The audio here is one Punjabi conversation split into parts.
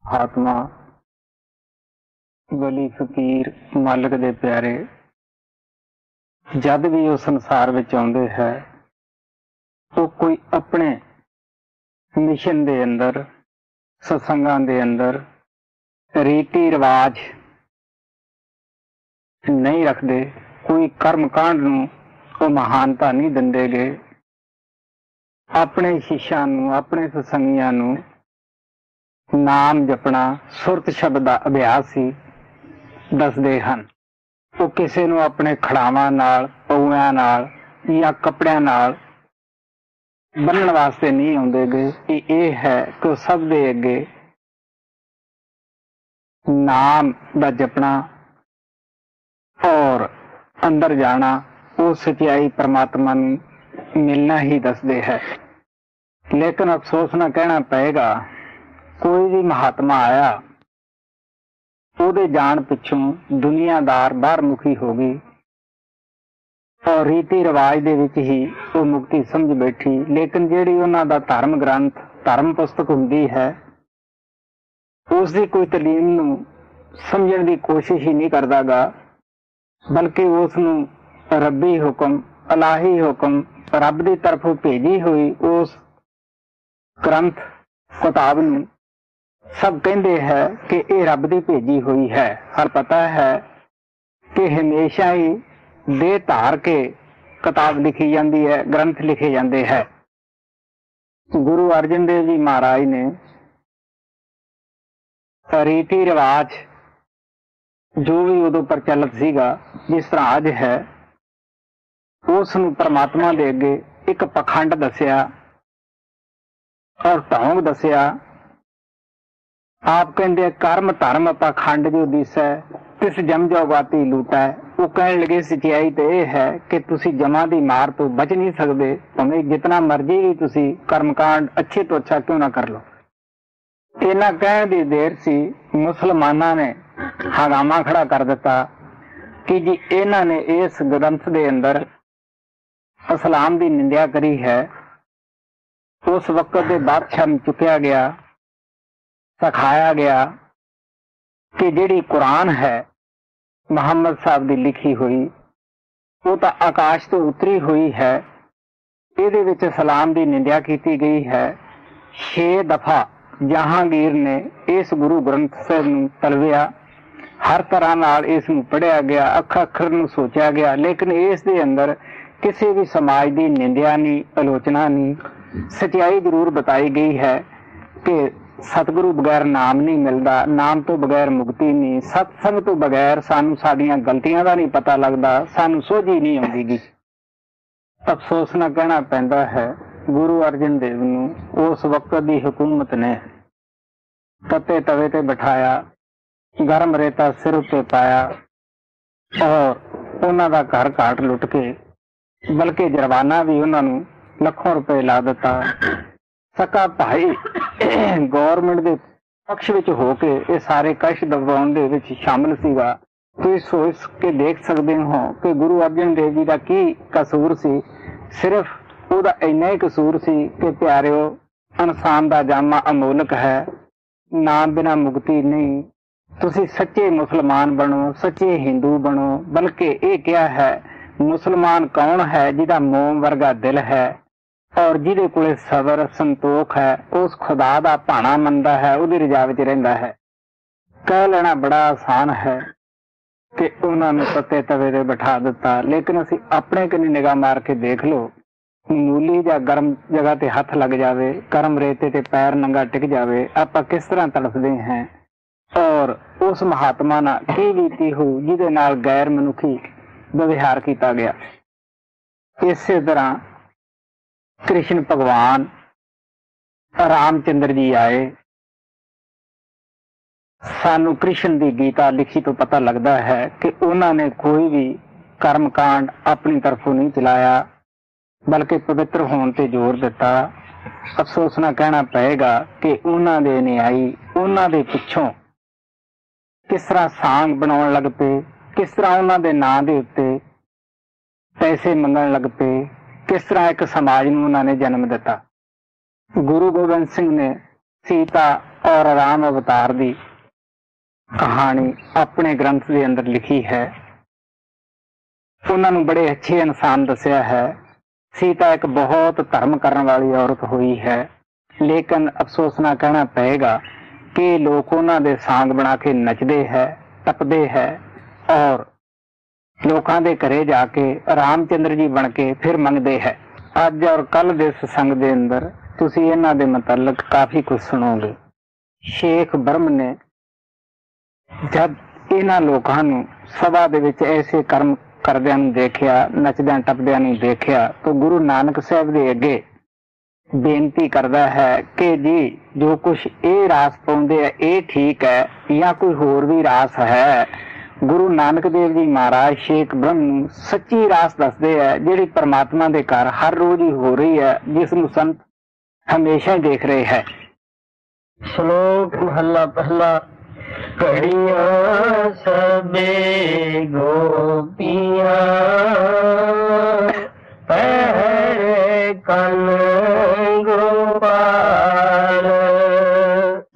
ਆਤਮਾ ਵਲੀ ਫਕੀਰ ਮਾਲਕ ਦੇ ਪਿਆਰੇ ਜਦ ਵੀ ਉਹ ਸੰਸਾਰ ਵਿੱਚ ਆਉਂਦੇ ਹੈ ਉਹ ਕੋਈ ਆਪਣੇ ਮਿਸ਼ਨ ਦੇ ਅੰਦਰ, ਸਤਸੰਗਾਂ ਦੇ ਅੰਦਰ ਰੀਤੀ ਰਿਵਾਜ ਨਹੀਂ ਰੱਖਦੇ, ਕੋਈ ਕਰਮ ਕਾਂਡ ਨੂੰ ਉਹ ਮਹਾਨਤਾ ਨਹੀਂ ਦਿੰਦੇ ਗੇ। ਆਪਣੇ ਸ਼ਿਸ਼ਾਂ ਨੂੰ, ਆਪਣੇ ਸਤਸੰਗੀਆਂ ਨੂੰ ਨਾਮ ਜਪਣਾ, ਸੁਰਤ ਸ਼ਬਦ ਦਾ ਅਭਿਆਸ ਹੀ ਦੱਸਦੇ ਹਨ। ਉਹ ਕਿਸੇ ਨੂੰ ਆਪਣੇ ਖੜਾਵਾਂ ਨਾਲ, ਪਊਆਂ ਨਾਲ ਜਾਂ ਕੱਪੜਿਆਂ ਨਾਲ ਬੰਨਣ ਵਾਸਤੇ ਨਹੀਂ ਆਉਂਦੇ ਗੇ। ਇਹ ਹੈ ਕਿ ਉਹ ਸਭ ਦੇ ਅੱਗੇ ਨਾਮ ਦਾ ਜਪਣਾ ਔਰ ਅੰਦਰ ਜਾਣਾ, ਉਹ ਸਚਾਈ ਪਰਮਾਤਮਾ ਨੂੰ ਮਿਲਣਾ ਹੀ ਦੱਸਦੇ ਹੈ। ਲੇਕਿਨ ਅਫਸੋਸ ਨਾਲ ਕਹਿਣਾ ਪਏਗਾ, ਕੋਈ ਵੀ ਮਹਾਤਮਾ ਆਇਆ, ਉਹਦੇ ਜਾਣ ਪਿੱਛੋਂ ਦੁਨੀਆਦਾਰ ਬਾਹਰਮੁਖੀ ਹੋ ਗਈ ਔਰ ਰੀਤੀ ਰਿਵਾਜ ਦੇ ਵਿੱਚ ਹੀ ਉਹ ਮੁਕਤੀ ਸਮਝ ਬੈਠੀ। ਲੇਕਿਨ ਜਿਹੜੀ ਉਹਨਾਂ ਦਾ ਧਰਮ ਗ੍ਰੰਥ, ਧਰਮ ਪੁਸਤਕ ਹੁੰਦੀ ਹੈ, ਉਸ ਦੀ ਕੋਈ ਤਾਲੀਮ ਨੂੰ ਸਮਝਣ ਦੀ ਕੋਸ਼ਿਸ਼ ਹੀ ਨਹੀਂ ਕਰਦਾ ਗਾ, ਬਲਕਿ ਉਸ ਨੂੰ ਰੱਬੀ ਹੁਕਮ, ਇਲਾਹੀ ਹੁਕਮ, ਰੱਬ ਦੀ ਤਰਫੋਂ ਭੇਜੀ ਹੋਈ ਉਸ ਗ੍ਰੰਥ ਕਿਤਾਬ ਨੂੰ ਸਭ ਕਹਿੰਦੇ ਹੈ ਕਿ ਇਹ ਰੱਬ ਦੀ ਭੇਜੀ ਹੋਈ ਹੈ। ਹਰ ਪਤਾ ਹੈ ਕਿ ਹਮੇਸ਼ਾ ਹੀ ਦੇਹ ਧਾਰ ਕੇ ਕਿਤਾਬ ਲਿਖੀ ਜਾਂਦੀ ਹੈ, ਗ੍ਰੰਥ ਲਿਖੇ ਜਾਂਦੇ ਹੈ। ਗੁਰੂ ਅਰਜਨ ਦੇਵ ਜੀ ਮਹਾਰਾਜ ਨੇ ਰੀਤੀ ਰਿਵਾਜ ਜੋ ਵੀ ਉਦੋਂ ਪ੍ਰਚਲਿਤ ਸੀਗਾ, ਜਿਸ ਤਰ੍ਹਾਂ ਅੱਜ ਹੈ, ਉਸ ਨੂੰ ਪਰਮਾਤਮਾ ਦੇ ਅੱਗੇ ਇੱਕ ਪਖੰਡ ਦੱਸਿਆ ਔਰ ਢੌਂਗ ਦੱਸਿਆ। ਆਪ ਕਹਿੰਦੇ ਕਰਮ ਧਰਮ ਪਖੰਡ ਜੋ ਦਿਸੈ ਤਿਸ ਜਮ ਜੋਗਾਤੀ ਲੂਟੈ। ਉਹ ਕਹਿਣ ਲੱਗੇ ਸਚਾਈ ਤੇ ਇਹ ਹੈ ਕਿ ਤੁਸੀਂ ਜਮਾਂ ਦੀ ਮਾਰ ਤੋਂ ਬਚ ਨਹੀਂ ਸਕਦੇ, ਭਾਵੇਂ ਜਿਤਨਾ ਮਰਜ਼ੀ ਵੀ ਤੁਸੀਂ ਕਰਮਕਾਂਡ ਅੱਛੇ ਤੋਂ ਅੱਛਾ ਕਿਉਂ ਨਾ ਕਰ ਲਓ। ਇਹਨਾਂ ਕਹਿਣ ਦੀ ਦੇਰ ਸੀ, ਮੁਸਲਮਾਨਾਂ ਨੇ ਹੰਗਾਮਾ ਖੜਾ ਕਰ ਦਿੱਤਾ ਕਿ ਜੀ ਇਹਨਾਂ ਨੇ ਇਸ ਗ੍ਰੰਥ ਦੇ ਅੰਦਰ ਇਸਲਾਮ ਦੀ ਨਿੰਦਿਆ ਕਰੀ ਹੈ। ਉਸ ਵਕਤ ਦੇ ਬਾਦਸ਼ਾਹ ਨੂੰ ਚੁੱਕਿਆ ਗਿਆ, ਸਿਖਾਇਆ ਗਿਆ ਕਿ ਜਿਹੜੀ ਕੁਰਾਨ ਹੈ ਮੁਹੰਮਦ ਸਾਹਿਬ ਦੀ ਲਿਖੀ ਹੋਈ, ਉਹ ਤਾਂ ਆਕਾਸ਼ ਤੋਂ ਉਤਰੀ ਹੋਈ ਹੈ। ਇਹਦੇ ਵਿੱਚ ਇਸਲਾਮ ਦੀ ਨਿੰਦਿਆ ਕੀਤੀ ਗਈ ਹੈ। 6 ਦਫਾ ਜਹਾਂਗੀਰ ਨੇ ਇਸ ਗੁਰੂ ਗ੍ਰੰਥ ਸਾਹਿਬ ਨੂੰ ਤਲਵਿਆ, ਹਰ ਤਰ੍ਹਾਂ ਨਾਲ ਇਸ ਨੂੰ ਪੜ੍ਹਿਆ ਗਿਆ, ਅੱਖਰ ਅੱਖਰ ਨੂੰ ਸੋਚਿਆ ਗਿਆ, ਲੇਕਿਨ ਇਸ ਦੇ ਅੰਦਰ ਕਿਸੇ ਵੀ ਸਮਾਜ ਦੀ ਨਿੰਦਿਆ ਨਹੀਂ, ਆਲੋਚਨਾ ਨਹੀਂ। ਸਚਾਈ ਜ਼ਰੂਰ ਬਤਾਈ ਗਈ ਹੈ ਕਿ ਸਤਿਗੁਰੂ ਬਗੈਰ ਨਾਮ ਨਹੀਂ ਮਿਲਦਾ, ਨਾਮ ਤੋਂ ਬਗੈਰ ਮੁਕਤੀ ਨਹੀਂ, ਸਤਸੰਗ ਤੋਂ ਬਗੈਰ ਸਾਨੂੰ ਸਾਡੀਆਂ ਗਲਤੀਆਂ ਦਾ ਨਹੀਂ ਪਤਾ ਲੱਗਦਾ, ਸਾਨੂੰ ਸੋਝੀ ਨਹੀਂ ਆਉਂਦੀ ਗੀ। ਅਫਸੋਸ ਨਾਲ ਕਹਿਣਾ ਪੈਂਦਾ ਹੈ, ਗੁਰੂ ਅਰਜਨ ਦੇਵ ਨੂੰ ਉਸ ਵਕਤ ਦੀ ਹਕੂਮਤ ਨੇ ਤੱਤੇ ਤਵੇ ਤੇ ਬਿਠਾਇਆ, ਗਰਮ ਰੇਤਾ ਸਿਰ ਉੱਤੇ ਪਾਇਆ ਔਰ ਉਹਨਾਂ ਦਾ ਘਰ ਘਾਟ ਲੁੱਟ ਕੇ, ਬਲਕਿ ਜੁਰਮਾਨਾ ਵੀ ਉਹਨਾਂ ਨੂੰ ਲੱਖਾਂ ਰੁਪਏ ਲਾ ਦਿੱਤਾ। ਸਕਾ ਭਾਈ ਗੌਰਮੈਂਟ ਦੇ ਪਕਸ਼ ਵਿੱਚ ਹੋ ਕੇ ਇਹ ਸਾਰੇ ਕਸ਼ਟ ਦਬਾਉਣ ਦੇ ਵਿੱਚ ਸ਼ਾਮਿਲ ਸੀਗਾ। ਤੁਸੀਂ ਸੋਚ ਕੇ ਦੇਖ ਸਕਦੇ ਹੋ ਕਿ ਗੁਰੂ ਅਰਜਨ ਦੇਵ ਜੀ ਦਾ ਕੀ ਕਸੂਰ ਸੀ। ਸਿਰਫ ਉਹਦਾ ਇੰਨਾ ਹੀ ਕਸੂਰ ਸੀ ਕਿ ਪਿਆਰਿਓ, ਇਨਸਾਨ ਦਾ ਜਾਮਾ ਅਮੋਲਕ ਹੈ, ਨਾਮ ਬਿਨਾਂ ਮੁਕਤੀ ਨਹੀਂ। ਤੁਸੀਂ ਸੱਚੇ ਮੁਸਲਮਾਨ ਬਣੋ, ਸੱਚੇ ਹਿੰਦੂ ਬਣੋ। ਬਲਕਿ ਇਹ ਕਿਹਾ ਹੈ, ਮੁਸਲਮਾਨ ਕੌਣ ਹੈ? ਜਿਹਦਾ ਮੋਮ ਵਰਗਾ ਦਿਲ ਹੈ ਔਰ ਜਿਹਦੇ ਕੋਲੇ ਸਬਰ ਸੰਤੋਖ ਹੈ, ਉਸ ਖੁਦਾ ਦਾ ਭਾਣਾ ਮੰਨਦਾ ਹੈ, ਉਹਦੀ ਰਜ਼ਾ ਵਿੱਚ ਰਹਿੰਦਾ ਹੈ। ਕਹਿ ਲੈਣਾ ਬੜਾ ਆਸਾਨ ਹੈ ਕਿ ਉਹਨਾਂ ਨੂੰ ਤੱਤੇ ਤਵੇ ਤੇ ਬਿਠਾ ਦਿੱਤਾ, ਲੇਕਿਨ ਅਸੀਂ ਆਪਣੇ ਕਨੀ ਨਿਗਾਹ ਮਾਰ ਕੇ ਦੇਖ ਲਓ, ਮੂਲੀ ਜਾਂ ਗਰਮ ਜਗ੍ਹਾ ਤੇ ਹੱਥ ਲੱਗ ਜਾਵੇ, ਗਰਮ ਰੇਤੇ ਤੇ ਪੈਰ ਨੰਗਾ ਟਿਕ ਜਾਵੇ, ਆਪਾਂ ਕਿਸ ਤਰ੍ਹਾਂ ਤੜਫਦੇ ਹਾਂ। ਔਰ ਉਸ ਮਹਾਤਮਾ ਨਾਲ ਕੀ ਬੀਤੀ ਹੋ ਜਿਹਦੇ ਨਾਲ ਗੈਰ ਮਨੁੱਖੀ ਵਿਵਹਾਰ ਕੀਤਾ ਗਿਆ। ਇਸੇ ਤਰ੍ਹਾਂ ਕ੍ਰਿਸ਼ਨ ਭਗਵਾਨ ਰਾਮਚੰਦਰ ਜੀ ਆਏ। ਸਾਨੂੰ ਕ੍ਰਿਸ਼ਨ ਦੀ ਗੀਤਾ ਲਿਖੀ ਤੋਂ ਪਤਾ ਲੱਗਦਾ ਹੈ ਕਿ ਉਹਨਾਂ ਨੇ ਕੋਈ ਵੀ ਕਰਮਕਾਂਡ ਆਪਣੀ ਤਰਫੋਂ ਨਹੀਂ ਚਲਾਇਆ, ਬਲਕਿ ਪਵਿੱਤਰ ਹੋਣ ਤੇ ਜ਼ੋਰ ਦਿੱਤਾ। ਅਫਸੋਸ ਨਾਲ ਕਹਿਣਾ ਪਏਗਾ ਕਿ ਉਹਨਾਂ ਦੇ ਨਿਆਈ ਉਹਨਾਂ ਦੇ ਪਿੱਛੋਂ ਕਿਸ ਤਰ੍ਹਾਂ ਸਾਂਗ ਬਣਾਉਣ ਲੱਗ ਪਏ, ਕਿਸ ਤਰ੍ਹਾਂ ਉਹਨਾਂ ਦੇ ਨਾਂ ਦੇ ਉੱਤੇ ਪੈਸੇ ਮੰਗਣ ਲੱਗ ਪਏ, ਕਿਸ ਤਰ੍ਹਾਂ ਇੱਕ ਸਮਾਜ ਨੂੰ ਉਹਨਾਂ ਨੇ ਜਨਮ ਦਿੱਤਾ। ਗੁਰੂ ਗੋਬਿੰਦ ਸਿੰਘ ਨੇ ਸੀਤਾ ਔਰ ਰਾਮ ਅਵਤਾਰ ਦੀ ਕਹਾਣੀ ਆਪਣੇ ਗ੍ਰੰਥ ਦੇ ਅੰਦਰ ਲਿਖੀ ਹੈ। ਉਹਨਾਂ ਨੂੰ ਬੜੇ ਅੱਛੇ ਇਨਸਾਨ ਦੱਸਿਆ ਹੈ। ਸੀਤਾ ਇੱਕ ਬਹੁਤ ਧਰਮ ਕਰਨ ਵਾਲੀ ਔਰਤ ਹੋਈ ਹੈ, ਲੇਕਿਨ ਅਫਸੋਸ ਨਾਲ ਕਹਿਣਾ ਪਏਗਾ ਕਿ ਲੋਕ ਉਹਨਾਂ ਦੇ ਸਾਂਗ ਬਣਾ ਕੇ ਨੱਚਦੇ ਹੈ, ਟੱਪਦੇ ਹੈ ਔਰ ਲੋਕਾਂ ਦੇ ਘਰੇ ਜਾ ਕੇ ਰਾਮ ਚੰਦਰ ਜੀ ਬਣ ਕੇ ਫਿਰ ਮੰਗਦੇ ਹੈ। ਅੱਜ ਔਰ ਕੱਲ ਦੇ ਸਤਸੰਗ ਦੇ ਅੰਦਰ ਤੁਸੀਂ ਇਹਨਾਂ ਦੇ ਮੁਤਲਕ ਕਾਫੀ ਕੁਝ ਸੁਣੋਗੇ। ਸ਼ੇਖ ਬ੍ਰਹਮ ਨੇ ਜਦ ਇਹਨਾਂ ਲੋਕਾਂ ਨੂੰ ਸਭਾ ਦੇ ਵਿੱਚ ਐਸੇ ਕਰਮ ਕਰਦਿਆਂ ਨੂੰ ਦੇਖਿਆ, ਨੱਚਦਿਆਂ ਟੱਪਦਿਆਂ ਨੂੰ ਦੇਖਿਆ, ਤਾਂ ਗੁਰੂ ਨਾਨਕ ਸਾਹਿਬ ਦੇ ਅੱਗੇ ਬੇਨਤੀ ਕਰਦਾ ਹੈ ਕਿ ਜੀ ਜੋ ਕੁਛ ਇਹ ਰਾਸ ਪਾਉਂਦੇ ਆ ਇਹ ਠੀਕ ਹੈ ਜਾਂ ਕੋਈ ਹੋਰ ਵੀ ਰਾਸ ਹੈ। ਗੁਰੂ ਨਾਨਕ ਦੇਵ ਜੀ ਮਹਾਰਾਜ ਸ਼ੇਖ ਬ੍ਰਹਮ ਨੂੰ ਸੱਚੀ ਰਾਸ ਦੱਸਦੇ ਹੈ, ਜਿਹੜੀ ਪਰਮਾਤਮਾ ਦੇ ਘਰ ਹਰ ਰੋਜ਼ ਹੀ ਹੋ ਰਹੀ ਹੈ, ਜਿਸ ਨੂੰ ਸੰਤ ਹਮੇਸ਼ਾ ਦੇਖ ਰਹੇ ਹੈ। ਸ਼ਲੋਕ ਮਹੱਲਾ ਪਹਿਲਾ। ਘੜੀਆਂ ਸਭੇ ਗੋਪੀਆਂ ਪਹਿਰੇ ਕੰਨ ਗੋਪਾਲ।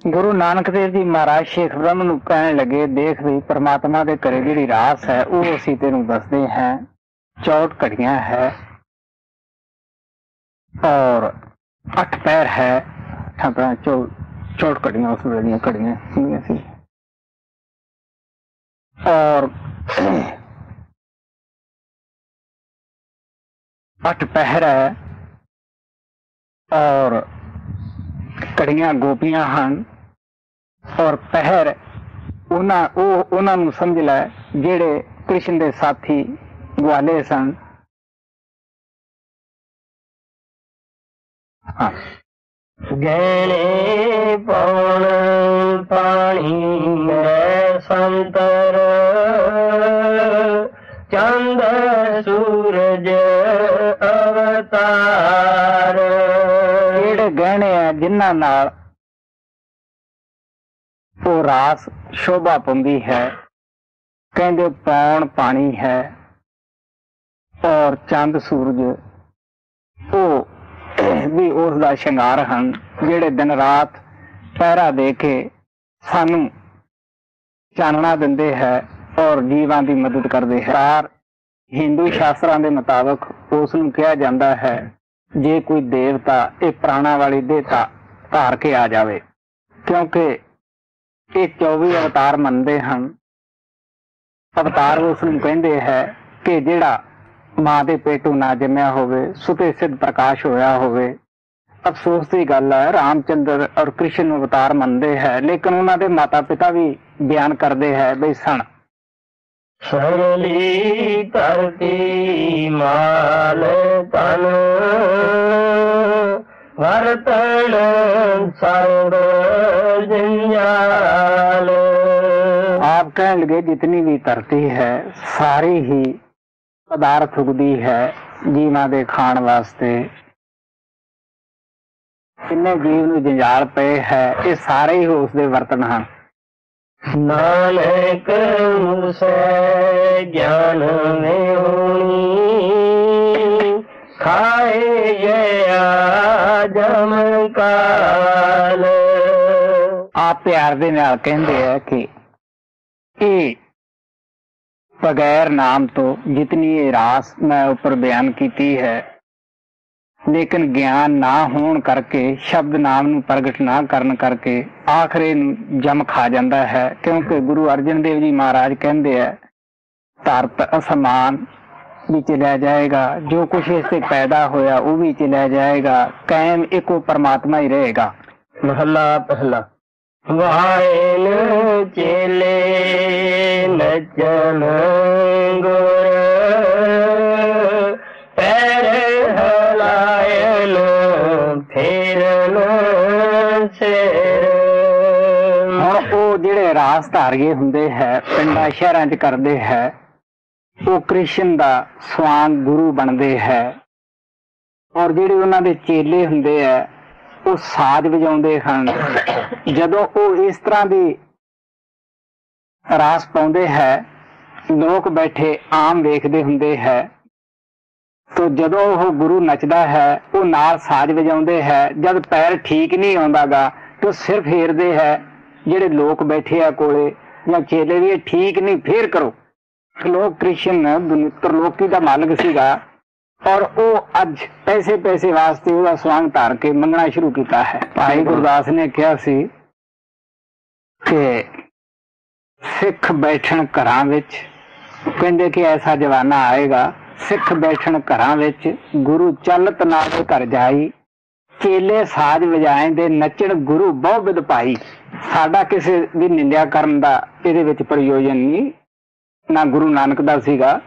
ਗੁਰੂ ਨਾਨਕ ਦੇਵ ਜੀ ਮਹਾਰਾਜ ਸ਼ੇਖ ਬ੍ਰਹਮ ਨੂੰ ਕਹਿਣ ਲੱਗੇ, ਦੇਖ ਵੀ ਪਰਮਾਤਮਾ ਦੇ ਘਰੇ ਜਿਹੜੀ ਰਾਸ ਹੈ ਉਹ ਅਸੀਂ ਤੈਨੂੰ ਦੱਸਦੇ ਹਾਂ। 64 ਘੜੀਆਂ ਹੈ ਔਰ 8 ਪੈਰ ਹੈ। ਆਪਣਾ 64 ਘੜੀਆਂ ਉਸ ਵੇਲੇ ਦੀਆਂ ਘੜੀਆਂ ਹੁੰਦੀਆਂ ਸੀ ਔਰ 8 ਪਹਿਰ ਹੈ ਔਰ ਘੜੀਆਂ ਗੋਪੀਆਂ ਹਨ ਔਰ ਪਹਿਰ ਉਹਨਾਂ ਨੂੰ ਸਮਝ ਲੈ ਜਿਹੜੇ ਕ੍ਰਿਸ਼ਨ ਦੇ ਸਾਥੀ ਗਵਾਲੇ ਸਨ। ਹਾਂ, ਗਹਿਣੇ ਪਾਉਣ ਪਾਣੀ ਗੈ ਸੰਤਰ ਚੰਦ ਸੂਰਜ ਅਵਤਾਰ। ਜਿਹੜੇ ਗਹਿਣੇ ਆ ਜਿਨ੍ਹਾਂ ਨਾਲ ਉਹ ਰਾਸ ਸ਼ੋਭਾ ਪਾਉਂਦੀ ਹੈ, ਕਹਿੰਦੇ ਪੌਣ ਪਾਣੀ ਹੈ ਔਰ ਚੰਦ ਸੂਰਜ ਉਹ ਵੀ ਉਸ ਦਾ ਸ਼ਿੰਗਾਰ ਹਨ, ਜਿਹੜੇ ਦਿਨ ਰਾਤ ਪਹਿਰਾ ਦੇ ਕੇ ਸਾਨੂੰ ਚਾਨਣਾ ਦਿੰਦੇ ਹੈ ਔਰ ਜੀਵਾਂ ਦੀ ਮਦਦ ਕਰਦੇ ਹੈ। ਹਿੰਦੂ ਸ਼ਾਸਤਰਾਂ ਦੇ ਮੁਤਾਬਕ ਉਸ ਨੂੰ ਕਿਹਾ ਜਾਂਦਾ ਹੈ ਜੇ ਕੋਈ ਦੇਵਤਾ ਇਹ ਪ੍ਰਾਣਾ ਵਾਲੀ ਦੇਹ ਧਾਰ ਕੇ ਆ ਜਾਵੇ, ਕਿਉਂਕਿ ਇਹ 24 ਅਵਤਾਰ ਮੰਨਦੇ ਹਨ। ਅਵਤਾਰ ਉਸ ਨੂੰ ਕਹਿੰਦੇ ਹੈ ਕਿ ਜਿਹੜਾ ਮਾਂ ਦੇ ਪੇਟੋਂ ਨਾ ਜੰਮਿਆ ਹੋਵੇ, ਸੁਤੇ ਸਿੱਧ ਪ੍ਰਕਾਸ਼ ਹੋਇਆ ਹੋਵੇ। ਅਫਸੋਸ ਦੀ ਗੱਲ ਹੈ ਰਾਮ ਚੰਦਰ ਔਰ ਕ੍ਰਿਸ਼ਨ ਨੂੰ ਅਵਤਾਰ ਮੰਨਦੇ ਹੈ, ਲੇਕਿਨ ਉਹਨਾਂ ਦੇ ਮਾਤਾ ਪਿਤਾ ਵੀ ਬਿਆਨ ਕਰਦੇ ਹੈ ਬਈ ਸਣ ਸਰਲੀ ਧਰਤੀ ਮਾਲ ਤਨ ਵਰਤਣ ਸਰਬ ਜੰਜਾਲ। ਆਪ ਕਹਿਣ ਲਗੇ ਜਿਤਨੀ ਵੀ ਧਰਤੀ ਹੈ ਸਾਰੀ ਹੀ ਪਦਾਰਥ ਉਗਦੀ ਹੈ ਜੀਵਾਂ ਦੇ ਖਾਣ ਵਾਸਤੇ। ਕਿੰਨੇ ਜੀਵ ਨੂੰ ਜੰਜਾਲ ਪਏ ਹੈ, ਇਹ ਸਾਰੇ ਹੀ ਉਸ ਦੇ ਵਰਤਨ ਹਨ। ਨਾਨਕ ਮੁਸੈ ਗਿਆਨ ਮੇ ਹੋਣੀ ਖਾਏ ਜਿਆ ਜਮ ਕਾਲ। ਆਪ ਪਿਆਰ ਦੇ ਨਾਲ ਕਹਿੰਦੇ ਆ ਕਿ ਇਹ ਬਗੈਰ ਨਾਮ ਤੋਂ ਜਿਤਨੀ ਇਹ ਰਾਸ ਮੈਂ ਉੱਪਰ ਬਿਆਨ ਕੀਤੀ ਹੈ, ਲੇਕਿਨ ਗਿਆਨ ਨਾ ਹੋਣ ਕਰਕੇ, ਸ਼ਬਦ ਨਾਮ ਨੂੰ ਪ੍ਰਗਟ ਨਾ ਕਰਨ ਕਰਕੇ ਆਖਰੇ ਨੂੰ ਜਮ ਖਾ ਜਾਂਦਾ ਹੈ। ਕਿਉਂਕਿ ਗੁਰੂ ਅਰਜਨ ਦੇਵ ਜੀ ਮਹਾਰਾਜ ਕਹਿੰਦੇ ਹੈ ਧਰਤ ਅਸਮਾਨ ਵੀ ਚਲਿਆ ਜਾਏਗਾ, ਜੋ ਕੁਛ ਇਸ ਤੇ ਪੈਦਾ ਹੋਇਆ ਉਹ ਵੀ ਚਲਿਆ ਜਾਏਗਾ, ਕਾਇਮ ਇੱਕੋ ਪਰਮਾਤਮਾ ਹੀ ਰਹੇਗਾ। ਮਹੱਲਾ ਪਹਿਲਾ। ਵਾਇਨ ਚੇਲੇ ਨਚਨ ਗੁਰ ਪੈਰ ਹਲਾਇਨ ਫੇਰਨ ਸਿਰ। ਹੁਣ ਉਹ ਜਿਹੜੇ ਰਾਸ ਧਾਰੀਏ ਹੁੰਦੇ ਹੈ ਪਿੰਡਾਂ ਸ਼ਹਿਰਾਂ 'ਚ ਕਰਦੇ ਹੈ, ਉਹ ਕ੍ਰਿਸ਼ਨ ਦਾ ਸਵਾਂਗ ਗੁਰੂ ਬਣਦੇ ਹੈ ਔਰ ਜਿਹੜੇ ਉਹਨਾਂ ਦੇ ਚੇਲੇ ਹੁੰਦੇ ਹੈ ਉਹ ਸਾਜ਼ ਵਜਾਉਂਦੇ ਹਨ। ਜਦੋਂ ਉਹ ਇਸ ਤਰ੍ਹਾਂ ਦੀ ਰਾਸ ਪਾਉਂਦੇ ਹੈ, ਲੋਕ ਬੈਠੇ ਆਮ ਵੇਖਦੇ ਹੁੰਦੇ ਹੈ, ਤੋ ਜਦੋਂ ਉਹ ਗੁਰੂ ਨੱਚਦਾ ਹੈ ਉਹ ਨਾਲ ਸਾਜ਼ ਵਜਾਉਂਦੇ ਹੈ। ਜਦ ਪੈਰ ਠੀਕ ਨਹੀਂ ਆਉਂਦਾ ਗਾ ਤੇ ਸਿਰ ਫੇਰਦੇ ਹੈ ਜਿਹੜੇ ਲੋਕ ਬੈਠੇ ਆ ਕੋਲੇ ਜਾਂ ਚੇਲੇ ਵੀ, ਇਹ ਠੀਕ ਨਹੀਂ, ਫੇਰ ਕਰੋ। ਲੋਕ ਕ੍ਰਿਸ਼ਨ ਤਰਲੋਕੀ ਦਾ ਮਾਲਕ ਸੀਗਾ ਔਰ ਉਹ ਅੱਜ ਪੈਸੇ ਵਾਸਤੇ ਉਹਦਾ ਸਵਾਂਗ ਧਾਰ ਕੇ ਮੰਗਣਾ ਸ਼ੁਰੂ ਕੀਤਾ ਹੈ। ਭਾਈ ਗੁਰਦਾਸ ਨੇ ਕਿਹਾ ਸੀ ਕਿ ਸਿੱਖ ਬੈਠਣ ਘਰਾਂ ਵਿੱਚ, ਕਹਿੰਦੇ ਕਿ ਐਸਾ ਜਵਾਨਾ ਆਏਗਾ, ਸਿੱਖ ਬੈਠਣ ਘਰਾਂ ਵਿੱਚ, ਗੁਰੂ ਚੱਲਤ ਨਾਲੇ ਘਰ ਜਾਈ, ਚੇਲੇ ਸਾਜ ਵਜਾਏ ਦੇ ਨੱਚਣ ਗੁਰੂ ਬਹੁ ਵਿਦ ਭਾਈ। ਸਾਡਾ ਕਿਸੇ ਦੀ ਨਿੰਦਿਆ ਕਰਨ ਦਾ ਇਹਦੇ ਵਿੱਚ ਪ੍ਰਯੋਜਨ ਨਹੀਂ, ਨਾ ਗੁਰੂ ਨਾਨਕ ਦਾ ਸੀਗਾ।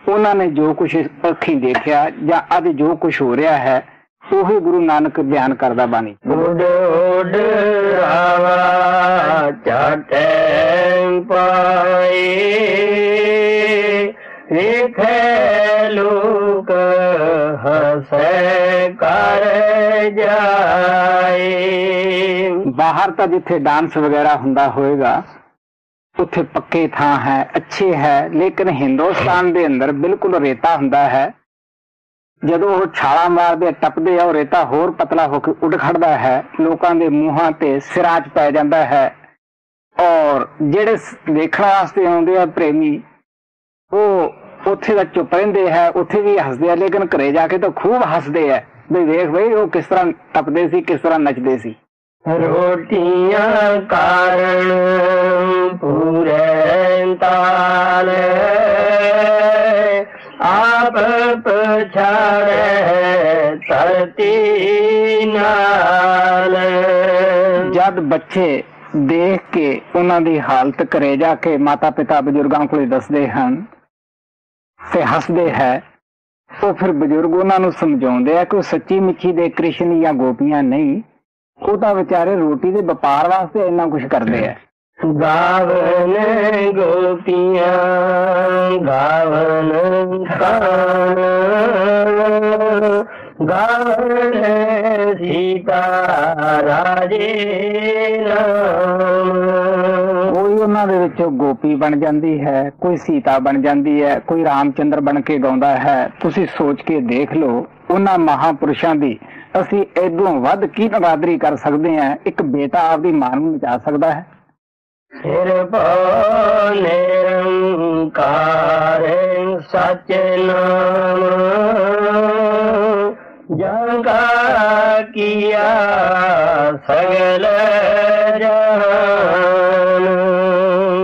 ਉਹਨਾਂ ਨੇ ਜੋ ਕੁਛ ਅੱਖੀਂ ਦੇਖਿਆ ਜਾਂ ਅੱਜ ਜੋ ਕੁਛ ਹੋ ਰਿਹਾ ਹੈ ਉਹੀ ਗੁਰੂ ਨਾਨਕ ਬਿਆਨ ਕਰਦਾ ਬਾਣੀ। ਉਡ ਉਡ ਰਾਵਾ ਚਾਟੇ ਪਾਏ, ਵੇਖੇ ਲੋਕ ਹੱਸੇ ਕਰ ਜਾਏ। ਬਾਹਰ ਤਾਂ ਜਿੱਥੇ ਡਾਂਸ ਵਗੈਰਾ ਹੁੰਦਾ ਹੋਏਗਾ ਉੱਥੇ ਪੱਕੇ ਥਾਂ ਹੈ, ਅੱਛੇ ਹੈ, ਲੇਕਿਨ ਹਿੰਦੁਸਤਾਨ ਦੇ ਅੰਦਰ ਬਿਲਕੁਲ ਰੇਤਾ ਹੁੰਦਾ ਹੈ। ਜਦੋਂ ਉਹ ਛਾਲਾਂ ਮਾਰਦੇ ਟੱਪਦੇ ਆ, ਉਹ ਰੇਤਾ ਹੋਰ ਪਤਲਾ ਹੋ ਕੇ ਉੱਡ ਖੜਦਾ ਹੈ, ਲੋਕਾਂ ਦੇ ਮੂੰਹਾਂ ਤੇ ਸਿਰਾਂ 'ਚ ਪੈ ਜਾਂਦਾ ਹੈ। ਔਰ ਜਿਹੜੇ ਦੇਖਣ ਵਾਸਤੇ ਆਉਂਦੇ ਆ ਪ੍ਰੇਮੀ, ਉਹ ਉੱਥੇ ਦਾ ਚੁੱਪ ਰਹਿੰਦੇ ਹੈ, ਉੱਥੇ ਵੀ ਹੱਸਦੇ ਆ, ਲੇਕਿਨ ਘਰੇ ਜਾ ਕੇ ਤਾਂ ਖੂਬ ਹੱਸਦੇ ਆ ਵੀ ਵੇਖ ਬਈ ਉਹ ਕਿਸ ਤਰ੍ਹਾਂ ਟੱਪਦੇ ਸੀ, ਕਿਸ ਤਰ੍ਹਾਂ ਨੱਚਦੇ ਸੀ। ਰੋਟੀਆਂ ਕਾਰਨ ਪੂਰੇ ਤਾਲ, ਆਪ ਪਛਾੜੇ ਧਰਤੀ ਨਾਲ। ਜਦ ਬੱਚੇ ਦੇਖ ਕੇ ਉਹਨਾਂ ਦੀ ਹਾਲਤ ਘਰੇ ਜਾ ਕੇ ਮਾਤਾ ਪਿਤਾ ਬਜ਼ੁਰਗਾਂ ਕੋਲੇ ਦੱਸਦੇ ਹਨ ਤੇ ਹੱਸਦੇ ਹੈ, ਉਹ ਫਿਰ ਬਜ਼ੁਰਗ ਉਹਨਾਂ ਨੂੰ ਸਮਝਾਉਂਦੇ ਆ ਕਿ ਉਹ ਸੱਚੀ ਮੁੱਚੀ ਦੇ ਕ੍ਰਿਸ਼ਨ ਜਾਂ ਗੋਪੀਆਂ ਨਹੀਂ, ਉਹ ਤਾਂ ਵਿਚਾਰੇ ਰੋਟੀ ਦੇ ਵਪਾਰ ਵਾਸਤੇ ਇੰਨਾ ਕੁਛ ਕਰਦੇ ਆ। ਗਾਵਨ ਗੋਪੀਆਂ ਗਾਵਨ ਕਾਨ, ਗਾਵਨ ਸੀਤਾ ਰਾਜੇ ਨਾਮ। ਕੋਈ ਉਹਨਾਂ ਦੇ ਵਿੱਚੋਂ ਗੋਪੀ ਬਣ ਜਾਂਦੀ ਹੈ, ਕੋਈ ਸੀਤਾ ਬਣ ਜਾਂਦੀ ਹੈ, ਕੋਈ ਰਾਮਚੰਦਰ ਬਣ ਕੇ ਗਾਉਂਦਾ ਹੈ। ਤੁਸੀਂ ਸੋਚ ਕੇ ਦੇਖ ਲਓ ਉਹਨਾਂ ਮਹਾਂਪੁਰਸ਼ਾਂ ਦੀ ਅਸੀਂ ਇਦੋਂ ਵੱਧ ਕੀ ਨਰਾਦਰੀ ਕਰ ਸਕਦੇ ਹਾਂ। ਇੱਕ ਬੇਟਾ ਆਪਦੀ ਮਾਂ ਨੂੰ ਨਚਾ ਸਕਦਾ ਹੈ। ਸਿਰ ਪਉ ਨਿਰੰਕਾਰ ਸਚ ਨਾਮ, ਜਗਾ ਕੀਆ ਸਗਲ ਜਹਾਨ।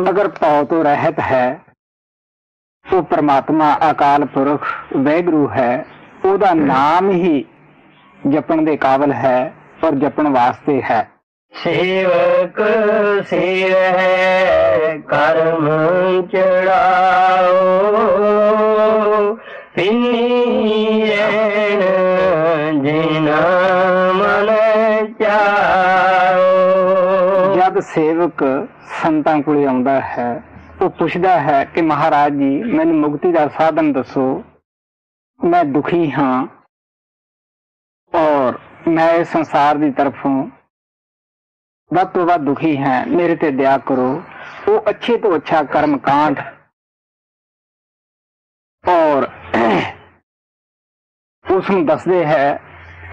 ਅਗਰ ਭਉ ਤੋਂ ਰਹਿਤ ਹੈ, ਉਹ ਪ੍ਰਮਾਤਮਾ ਅਕਾਲ ਪੁਰਖ ਵਾਹਿਗੁਰੂ ਹੈ, ਉਹਦਾ ਨਾਮ ਹੀ ਜਪਣ ਦੇ ਕਾਬਲ ਹੈ ਔਰ ਜਪਣ ਵਾਸਤੇ ਹੈ। ਸੇਵਕ ਸੇਵ ਹੈ ਕਰਮ ਚੜਾਓ, ਪਿੰਨੀ ਰੈਣ ਜਿਨਾ ਮਨ ਚਾਓ। ਜਦ ਸੇਵਕ ਸੰਤਾਂ ਕੋਲੇ ਆਉਂਦਾ ਹੈ, ਉਹ ਪੁੱਛਦਾ ਹੈ ਕਿ ਮਹਾਰਾਜ ਜੀ ਮੈਨੂੰ ਮੁਕਤੀ ਦਾ ਸਾਧਨ ਦੱਸੋ, ਮੈਂ ਦੁਖੀ ਹਾਂ ਔਰ ਮੈਂ ਇਸ ਸੰਸਾਰ ਦੀ ਤਰਫੋਂ ਵੱਧ ਤੋਂ ਵੱਧ ਦੁਖੀ ਹੈ, ਮੇਰੇ ਤੇ ਦਇਆ ਕਰੋ। ਉਹ ਅੱਛੇ ਤੋਂ ਅੱਛਾ ਕਰਮ ਕਾਂਡ ਔਰ ਉਸ ਨੂੰ ਦੱਸਦੇ ਹੈ,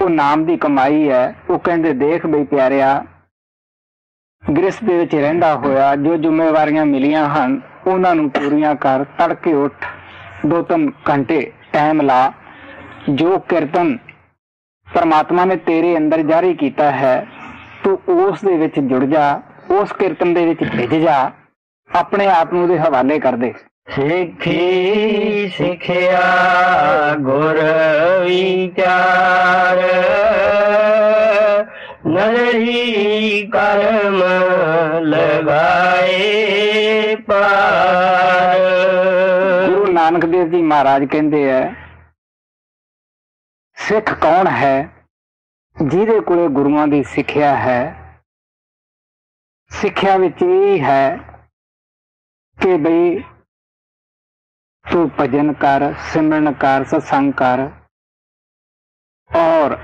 ਉਹ ਨਾਮ ਦੀ ਕਮਾਈ ਹੈ। ਉਹ ਕਹਿੰਦੇ ਦੇਖ ਬਈ ਪਿਆਰਿਆ, ਗ੍ਰਸਥ ਦੇ ਵਿੱਚ ਰਹਿੰਦਾ ਹੋਇਆ ਜੋ ਜ਼ਿੰਮੇਵਾਰੀਆਂ ਮਿਲੀਆਂ ਹਨ ਉਹਨਾਂ ਨੂੰ ਪੂਰੀਆਂ ਕਰ। ਤੜਕੇ ਉੱਠ, 2-3 ਘੰਟੇ ਟਾਈਮ ਲਾ, ਜੋ ਕੀਰਤਨ ਪਰਮਾਤਮਾ ਨੇ ਤੇਰੇ ਅੰਦਰ ਜਾਰੀ ਕੀਤਾ ਹੈ ਤੂੰ ਉਸ ਦੇ ਵਿੱਚ ਜੁੜ ਜਾ, ਉਸ ਕੀਰਤਨ ਦੇ ਵਿੱਚ ਭਿੱਜ ਜਾ, ਆਪਣੇ ਆਪ ਨੂੰ ਉਹਦੇ ਹਵਾਲੇ ਕਰ ਦੇ। ਸਿੱਖੀ ਸਿੱਖਿਆ ਗੁਰ ਵਿਚਾਰ, ਨਰੀ ਕਰਮ ਲਗਾਏ ਪਾਰ। ਗੁਰੂ ਨਾਨਕ ਦੇਵ ਜੀ ਮਹਾਰਾਜ ਕਹਿੰਦੇ ਹੈ, ਸਿੱਖ ਕੌਣ ਹੈ? ਜਿਹਦੇ ਕੋਲੇ ਗੁਰੂਆਂ ਦੀ ਸਿੱਖਿਆ ਹੈ। ਸਿੱਖਿਆ ਵਿੱਚ ਇਹ ਹੈ ਕਿ ਬਈ ਤੂੰ ਭਜਨ ਕਰ, ਸਿਮਰਨ ਕਰ, ਸਤਸੰਗ ਕਰ ਔਰ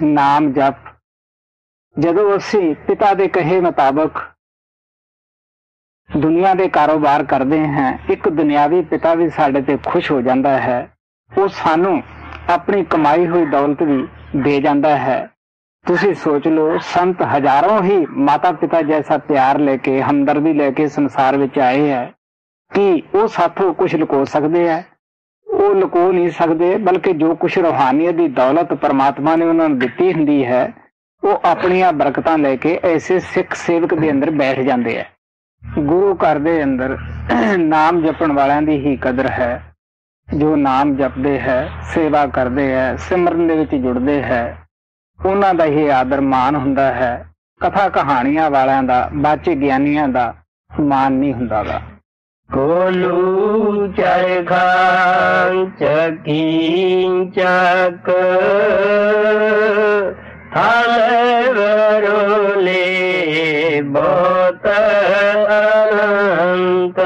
ਨਾਮ ਜਪ। ਜਦੋਂ ਅਸੀਂ ਪਿਤਾ ਦੇ ਕਹੇ ਮੁਤਾਬਕ ਦੁਨੀਆ ਦੇ ਕਾਰੋਬਾਰ ਕਰਦੇ ਹਾਂ, ਇੱਕ ਦੁਨਿਆਵੀ ਪਿਤਾ ਵੀ ਸਾਡੇ ਤੇ ਖੁਸ਼ ਹੋ ਜਾਂਦਾ ਹੈ। ਉਹ ਸਾਨੂੰ ਆਪਣੀ ਕਮਾਈ ਹੋਈ ਦੌਲਤ ਵੀ ਦੇ ਜਾਂਦਾ ਹੈ। ਤੁਸੀਂ सोच लो, संत हजारों ही माता पिता जैसा प्यार लेके, हमदर्दी लेके संसार विच आए है कि वो साथों कुछ लुको सकते हैं? वो लुको नहीं सकते, बल्कि जो कुछ रूहानियत की दौलत परमात्मा ने उन्होंने दिती हुंदी है वो अपनियां बरकतां लेके ऐसे सिख सेवक दे अंदर बैठ जाते हैं। गुरु घर दे अंदर नाम जपण वालियां दी ही कदर है। जो नाम जपदे है, सेवा करते हैं, सिमरन दे विच जुड़दे है, उन्हां दा ही आदर मान हुंदा है। कथा कहानियां वालियां दा, बाचे ज्ञानियां दा मान नहीं हुंदा गा। कोलू चरखा चक थाल वरोले बहुत अनंत।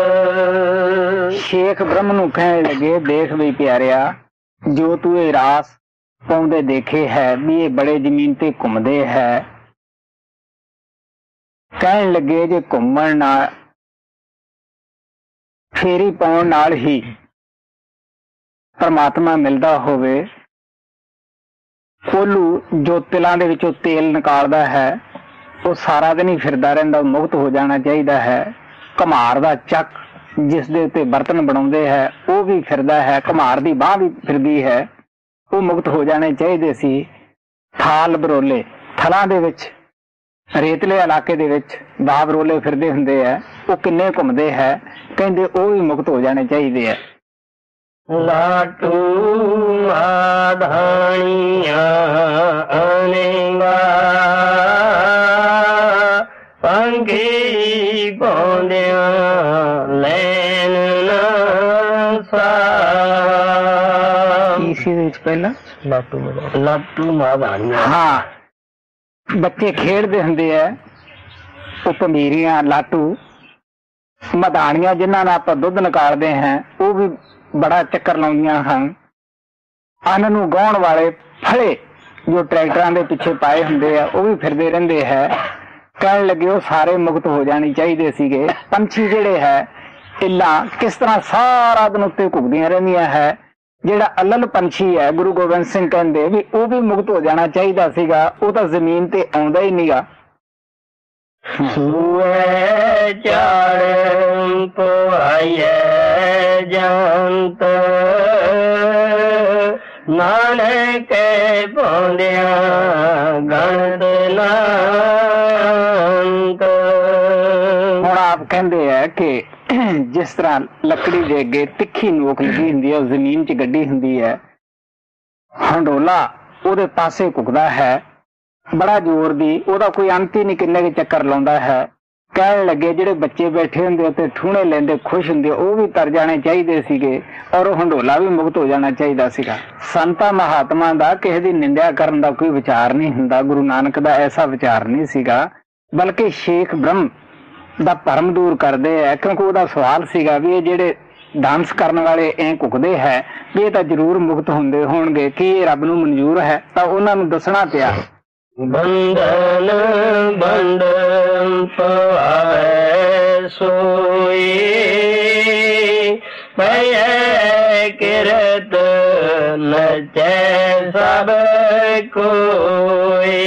शेख ब्रह्म नूं कहण लगे, देख भी प्यारिया, जो तू ये रास पाउंदे देखे है भी ये बड़े जमीन ते घुमदे है। कहण लगे जे घुमण नाल फेरी पाउण नाल ही परमात्मा मिलदा होवे। कोलू जो तिलां दे विचों तेल निकालदा है वो सारा दिन ही फिरदा रहिंदा, मुक्त हो जाना चाहिदा है। घमार दा चक जिस दे उत्ते बर्तन बनाउंदे है वो भी फिरदा है, घमार दी बांह भी फिरदी है, वो मुक्त हो जाने चाहिए सी। थाल बरोले, थलां दे विच रेतले इलाके दे विच बाह बरोले फिरदे हुंदे है, वो किन्ने घुमदे है, कहंदे वो भी मुक्त हो जाने चाहिए है। लाटू माधानिया अनेगा पंखी पौंदिया लैन ना सा। पहला लाटू माधानिया, हाँ बच्चे खेडते हुंदे है, वो पंबीरियां लाटू मधानियां जिन्हां नाल आपां दुध निकालते हैं वो भी बड़ा चक्कर लाउंदियां हन। अन्न नूं गाउण वाले फले जो ट्रैक्टरां दे पिछे पाए हुंदे आ वो भी फिरदे रहिंदे है। कहण लगे वो सारे मुक्त हो जाने चाहिए सीगे। पंछी जिहड़े है इल्लां किस तरह सारा दिन उत्ते घुगदियां रहिंदियां है, ਜਿਹੜਾ ਅਲਲ ਪੰਛੀ ਹੈ ਗੁਰੂ ਗੋਬਿੰਦ ਸਿੰਘ ਕਹਿੰਦੇ ਵੀ ਉਹ ਵੀ ਮੁਕਤ ਹੋ ਜਾਣਾ ਚਾਹੀਦਾ ਸੀਗਾ, ਉਹ ਤਾਂ ਜ਼ਮੀਨ ਤੇ ਆਉਂਦਾ ਹੀ ਨਹੀਂਗਾ। ਸੂਏ ਚਾੜਨ ਪਵਾਈਏ ਜੰਤ ਨਾਨਕੇ ਪਾਉਂਦਿਆਂ ਗਣਤ ਨਾਂਤ। ਹੁਣ ਆਪ ਕਹਿੰਦੇ ਹੈ ਕਿ जिस तरह लकड़ी दे अगे तिखी नोक लगी हुंदी है, जमीन च गड्डी हुंदी है, हंडोला ओदे पासे घुकदा है बड़ा जोर दी, ओदा कोई अंत ही नहीं, किन्ने के चक्कर लाउंदा है। कहण लगे जिहड़े बच्चे बैठे हुंदे ते ठूणे लैंदे खुश हुंदे वो भी तर जाने चाहिए सीगे और हंडोला भी मुक्त हो जाना चाहिए सीगा। संतां महात्मा दा किसी दी निंदा करन दा कोई विचार नहीं हुंदा, गुरु नानक दा ऐसा विचार नहीं सीगा, बल्कि शेख ब्रह्म ਦਾ ਭਰਮ ਦੂਰ ਕਰਦੇ ਹੈ। ਕਿਉਂਕਿ ਉਹਦਾ ਸਵਾਲ ਸੀਗਾ ਵੀ ਇਹ ਜਿਹੜੇ ਡਾਂਸ ਕਰਨ ਵਾਲੇ ਐ ਘੁਕਦੇ ਹੈ ਵੀ ਇਹ ਤਾਂ ਜ਼ਰੂਰ ਮੁਕਤ ਹੁੰਦੇ ਹੋਣਗੇ, ਕੀ ਇਹ ਰੱਬ ਨੂੰ ਮਨਜ਼ੂਰ ਹੈ? ਤਾਂ ਉਹਨਾਂ ਨੂੰ ਦੱਸਣਾ ਪਿਆ। ਬੰਧਨ ਬੰਧਨ ਪਾਏ ਸੋਈ ਪਏ ਕਿਰਤ ਨਚੈ ਸਭ ਕੋਈ।